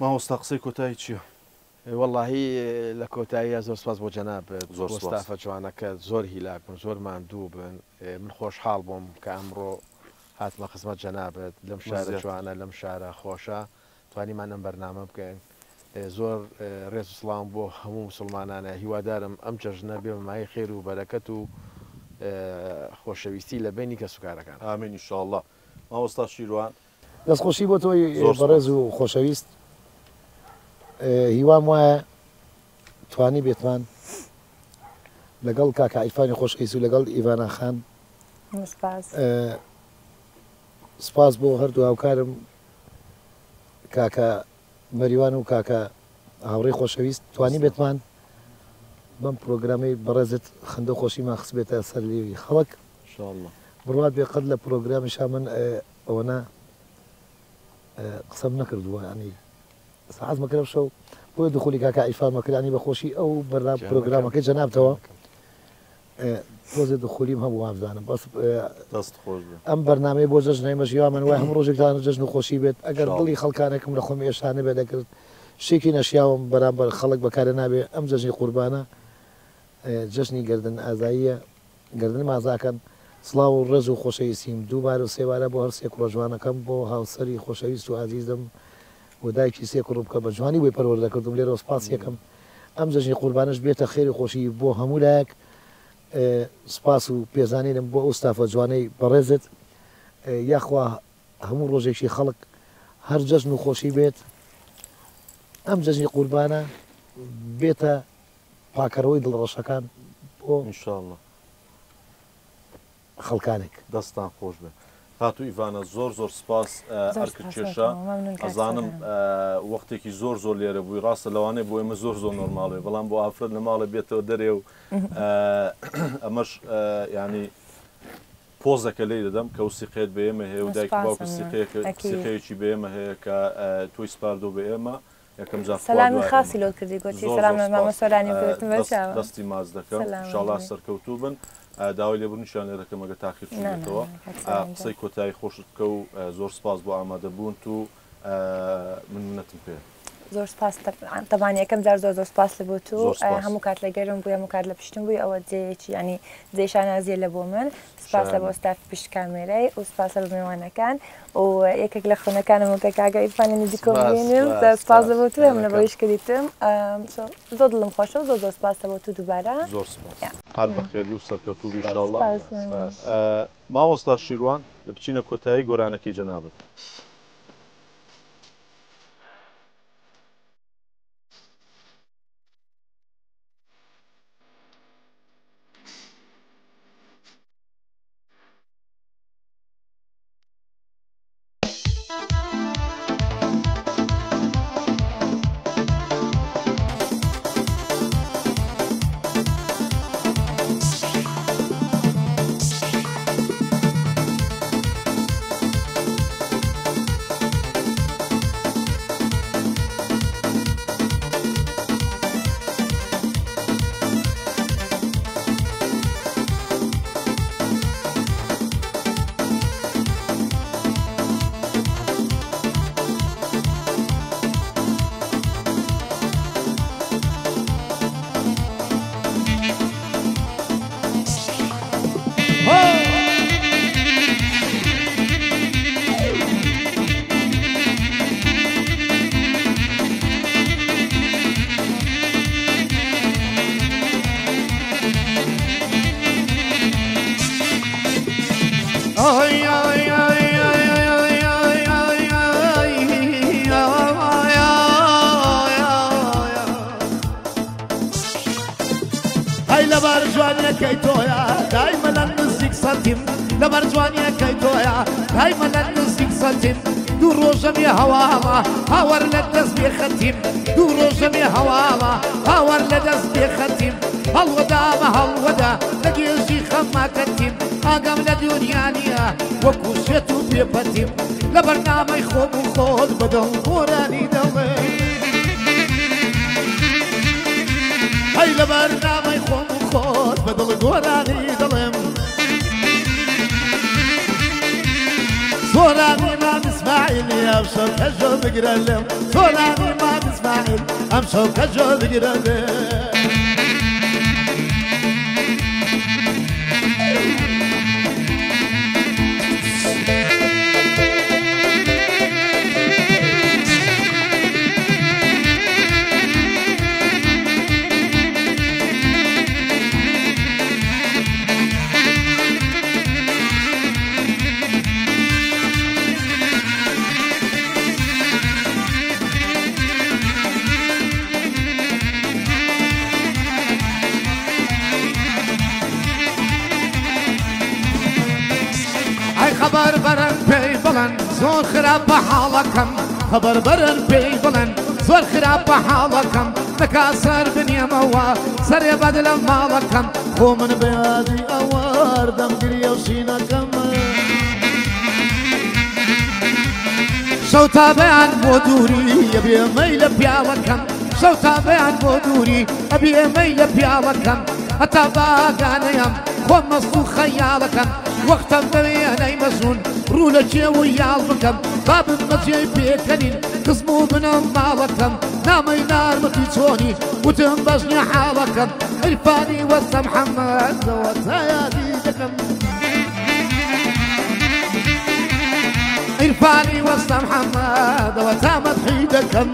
ماوەستا قسەی کۆتایی چییە؟ واللهی لە کۆتاییە زۆر سپاس بۆ جەناب زۆر ستافە جوانەکە زۆر هیلاک بن زۆر ماندوو بن من خۆشحاڵ بووم کە ئەمڕۆ هاتمە خزمەت جەنابێت لەم شارە جوانە لەم شارە خۆشە توانیمان ئەم بەرنامە بکەین زۆر ڕێز و سڵام بۆ هەموو مسلمانانە هیوادارم ئەم جەژنە بێ مای خێر و بەرەکەت و خۆشەویستی لە بینی کە سوکارەکان ئامین ئینشاءڵڵا ماوەستا شیروان دەستخۆشی بۆ تۆی بەڕێز و خۆشەویست هیوام وایە توانی بێتمان لەگەڵ کاکە ئیفانی خۆشەویست و لەگەڵ ئیڤانە خان سپاس بۆ هەردوو هاوکارم کاکە مەریوان و کاکە هاوڕێی خۆشەویست توانی بێتمان بەم پرۆگرامی بەڕێزت خەندە خۆشیمان خست بێتە سەر لێوی خەڵک بڕوات بێ قەت لە پرۆگرامیشا من ئەوەنە قسەم نەکردووە ینی سعات مەکرە شەو بۆیە دخولی کاکە ئیفان مەکرانی بەخۆشی ئەو بەرنامە پرۆگرامەکەی جەنابتەوە تۆزێ دخولیم هەموو وابزانم بەس ئەم بەرنامەی بۆ جەژنەی مەژیوامن وای هەموو ڕۆژێکتان جەژن و خۆشی بێت ئەگەر دڵی خەڵکانێکم لە خۆم ئێشانە بێ دەکرد شتێکی نەشیاوم بەرامبەر خەڵک بەکارە نابێ ئەم جەژنی قوربانە جەژنی گردن ئازاییە گردن مازاکەن سڵاو و ڕێز و خۆشەویستیم دووبار و سێوارە بۆ هەر سێ کوڕەجوانەکەم بۆ هاوسەری خۆشەویست و عزیزم و دایکی سێ کوڕ بکە بە جوانی بۆی پەروەردەکردم لێرە سپاس یەکەم ئەم جەژنی قوربانش بێتە خێری خۆشی بۆ هەموو لایەک سپاس و پێزانینم بۆ ئەو ستافە جوانەی بەڕێزت یاخوا هەموو ڕۆژێکی خەڵک هەر جەژن و خۆشی بێت ئەم جەژنی قوربانە بێتە پاکەرەوەی دڵڕەشەکان بۆ ئینشاءڵڵا خەڵکانێک دەستان خۆش بێ هاتو ئیڤانە زۆر زۆر سپاس ئەرکرد کێشە ئەزانم وەختێکی زۆر زۆر لێرە بووی ڕاستە لەوانەیە بۆ ئێمە زۆر زۆر نۆرماڵێ بەڵام بۆ ئافرەت لە ماڵە بێتەوە دەرێ و ئەمەش ینی پۆزەکە لێ دەدەم کە وسیقێت بە ئێمە هەیە و دایک باوکە سیقەیەکی بە ئێمە هەیە کە تۆی سپاردۆ بە ئێمە یەکەم جار سەلامی خاصی لۆ کردی گوتی سەلام مامە سۆرانی بگوتم بەچاوە دەستی ماز دەکەم ئینشاءڵڵا سەرکەوتوو بن داوای لێبوونیشان لێ دەکەم ئەگە تاخیر چێتەوە قسەی کۆتایی خۆشت بکە و زۆر سپاس بۆ ئامادەبوون و من منەتم پێ زۆر سپاس تەبانی یەکەم جار زۆر سپاس لە بۆ تو هەموو کات لە گەرم بوو هەموو کات لە پشتم بووی ئەوە جێیەکی ینی جێشانازیە لە بۆ من سپاس لە بۆ ستاف پشت کامێرەی و سپاس لە میوانەکان و یەکێک لە خوونەکانم کە کاگە ئیرفانی نزیکۆ ببینم سپاس لە بۆ تو هەم لە بۆیش کە دیتم زۆر دڵم خۆشە و زۆر سپاس لە بۆ تو دووبارە زۆر سپاس هەر بەخێری و سەرکەوتوو ئینشاءالله مامۆستا شیروان لە بچینە کۆتایی گۆرانەکەی جەنابەت دوو ڕۆژەمی هەواڵە هاوەر لە دەست بێ خەتیم دوو ڕۆژەمی هەواڵە هاوەر لە دەست بێ خەتیم هەڵوەدامە هەڵوەدا لە گێژی خەماکەتیم ئاگام لە دنیانیە وەکو شێت و پێپەتیم لە بەرنامەی خۆم و خۆت بەدڵ گۆرانی دەڵێ هەی لە بەرنامەی خۆم و خۆت بەدڵ گۆرانی دەڵێم زۆرانی مام ئیسماعیل ئەم شەو کەژۆ بگرە لێم زۆرانی مام ئیسماعیل ئەم شەو کەژۆ بگرە لێم خبر برن پی بلند زور خراب به حالکم خبر برن پی بلند زور خراب به حالکم نکاسر بنیم اوا سر بدل مالکم خو من بیادی اوار دم گریه و سینکم شو تابعن بودوری ابی میل پیالکم شو تابعن بودوری ابی میل پیالکم حتی باگانیم خو مستو خیالکم وقتم دەوێنەی مەزون ڕوو لە جێوە یاڵ بکەم بابم مەجێی پێکەنین قزم و بنەم ماڵەکەم نامەی نارمەتی چۆنی وتم بەژنی حاڵەکەم عیرفانی وەستە محەممەدەوە تا یادی دەکەم عیرفانی وەستە محەممەدەوە تا مەدحی دەکەم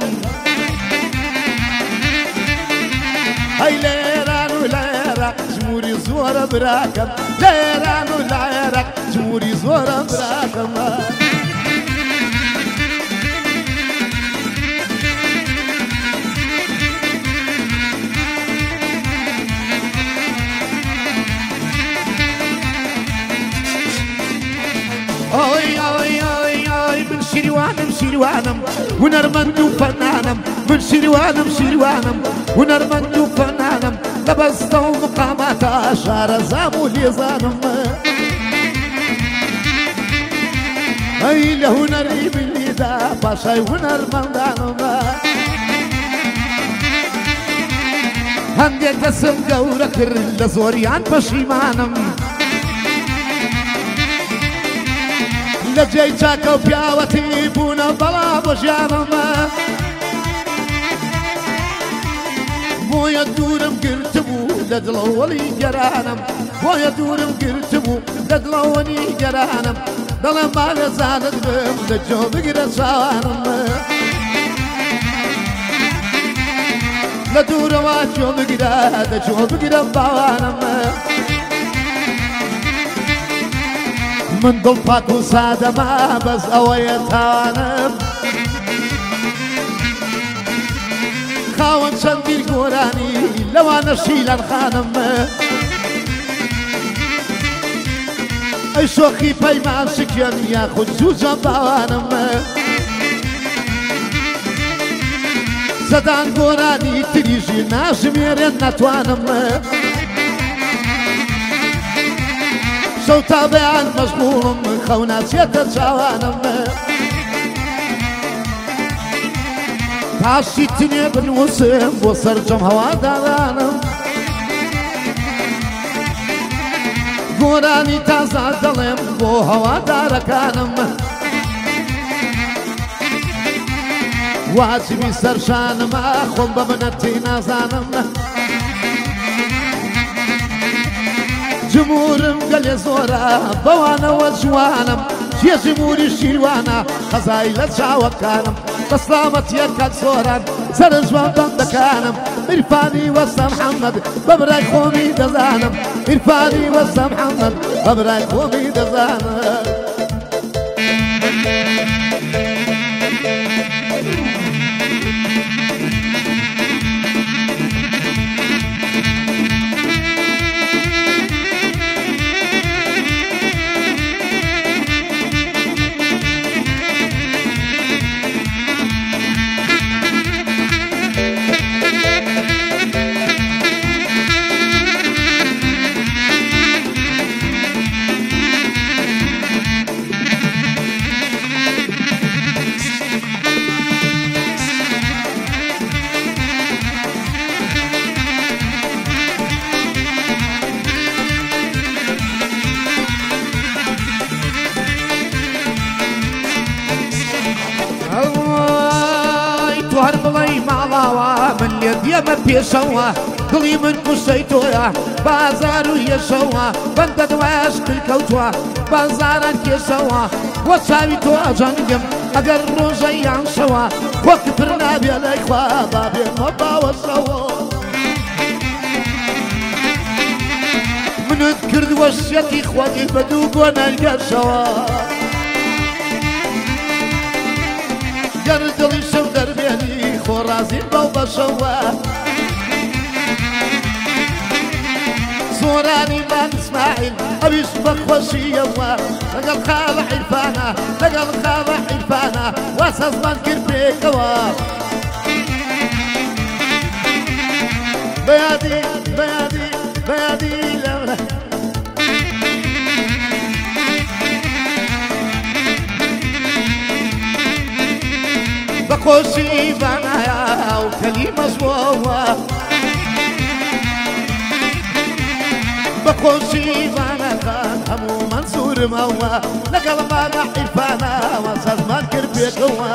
هەی لێران و لێرە جمهوری زۆرە براکەم لێران و لێرە جمهوری زۆرە براکەم ئۆی ئۆی ئۆی ئۆی من شیروانم شیروانم هونەرمەند و فەنانم من شیروانم شیروانم هونەرمەند و فەنانم لە بەستە و مقاماتە شارەزام و لێزانم ئەی لە هونەری ملیدا پاشای هونەرمەندانم هەندێک کەسم گەورە کرد لە زۆریان پەشیمانم لە جێی چاکە و پیاوەتی بوونە بەڵا بۆ ژیانم بۆیە دوورم گرتبوو لە دڵەوەڵی گەرانم بۆیە دوورم گرتبوو لە دڵەوەنی گەرانم دەڵێم مالەزانت بم لە جۆ بگرە چاوانم لە دوورەوە جۆ بگرە لە جۆ بگرە باوانم من دڵ پاک و سادەما بەس ئەوەیە تاوانم خاوەن چەندیر گۆرانی لەوانە شیلان خانم ئەی شۆخی پەیمان شکێن یاخود جوجە باوانم زەدان گۆرانی تریژی ناژمێرێن ناتوانم شەو تا بەیان مەشغوڵم خەو ناچێتە چاوانم پاشی تنێ بنووسم بۆ سەرجەم هەوادارانم گۆرانی تازا دەڵێم بۆ هەوادارەکانم واجبی سەرشانمە خۆم بە منەتی نازانم جمهورم گەلێ زۆرە بەوانەوە جوانم کێ جمهوری شیروانە خەزای لە چاوەکانم بەسلامەتیە کات زۆران سەر جوان بەندەکانم عیرفانی وەسە محەممەد بە برای خۆمی دەزانم عیرفانی وەسە محەممەد بە برای خۆمی دەزانم هەر بڵی ماڵاوە من لێ دێمە پێشەوە دڵی من کوشەی تۆیە بازار و یەشەوە بەندە دوایش کەوتووە بازاران کێشەوە وە چاوی تۆ ئەجەنگم ئەگەر ڕۆژە یان شەوە وەک پر نابێ لای خوا بابێمە باوەشەوە منت کردوە شێتی خواتی بە دوو بۆ نەرگەشەوە گەر دڵی شەو دەربێنی خۆڕازین بەو بەشەوە زۆرانی بان ئیسماعیل ئەویش بەخۆشیەوە لەگەڵ خاڵە عیرفانە لەگەڵ خاڵە عیرفانە وا سەزمان کرد پێکەوە بەیادی بەیادی بەیادی لەورە بەخۆشی بانایە و کەلیمەش بۆوە بەخۆشی بانەکان هەموو منسوورمەوە لەگەڵ مانە عیرفانەوە سەزمان کرد پێکەوە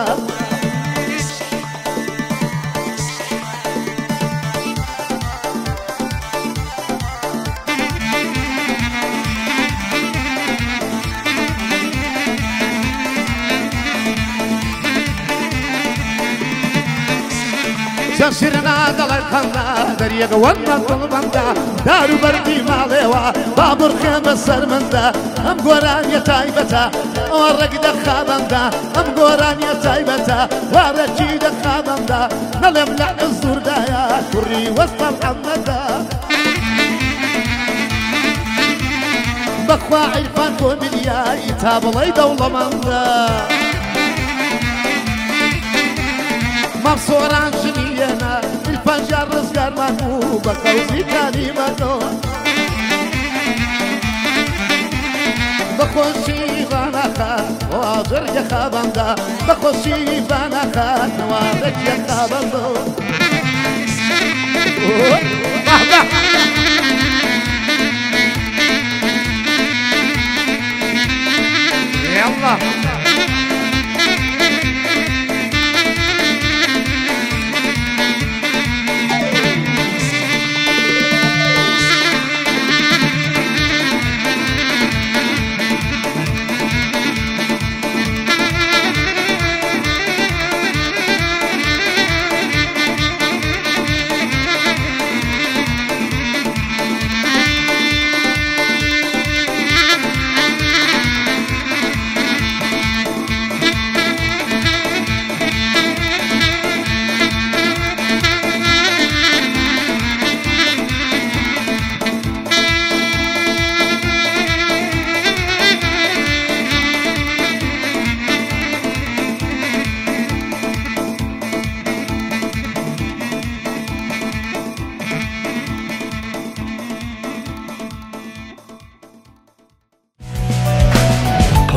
شیرنا دڵی خەندا دەریەکەوەندە دڵبەندە دار و بەردی ماڵێوە بابڕخێ بەسەر مندا ئەم گۆرانیە تایبەتە ئەوە ڕێک دەخابەندا ئەم گۆرانیە تایبەتە وارەکی دەخابەندا نەڵێم لە زوردایە کوڕی وەستە محەممەدە بەخوا عیرفان تۆ بلیایی تا بڵی دەوڵەمەندە مەفسۆران ژنیەنە عیرفانجار ڕزگارمان بوو بە قەوزی کالیمەتەوە بەخۆشی بانەخان واجرگە خابەندا بەخۆشی بانەخان نەوازەکیە خابەندەوە يلا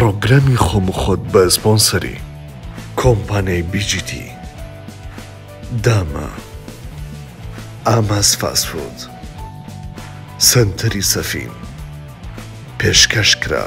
پرۆگرامی خۆم و خۆت بە سپۆنسەری کۆمپانیای بیجیتی داما ئاماس فاسفود سنتەری سەفین پێشکەشکرا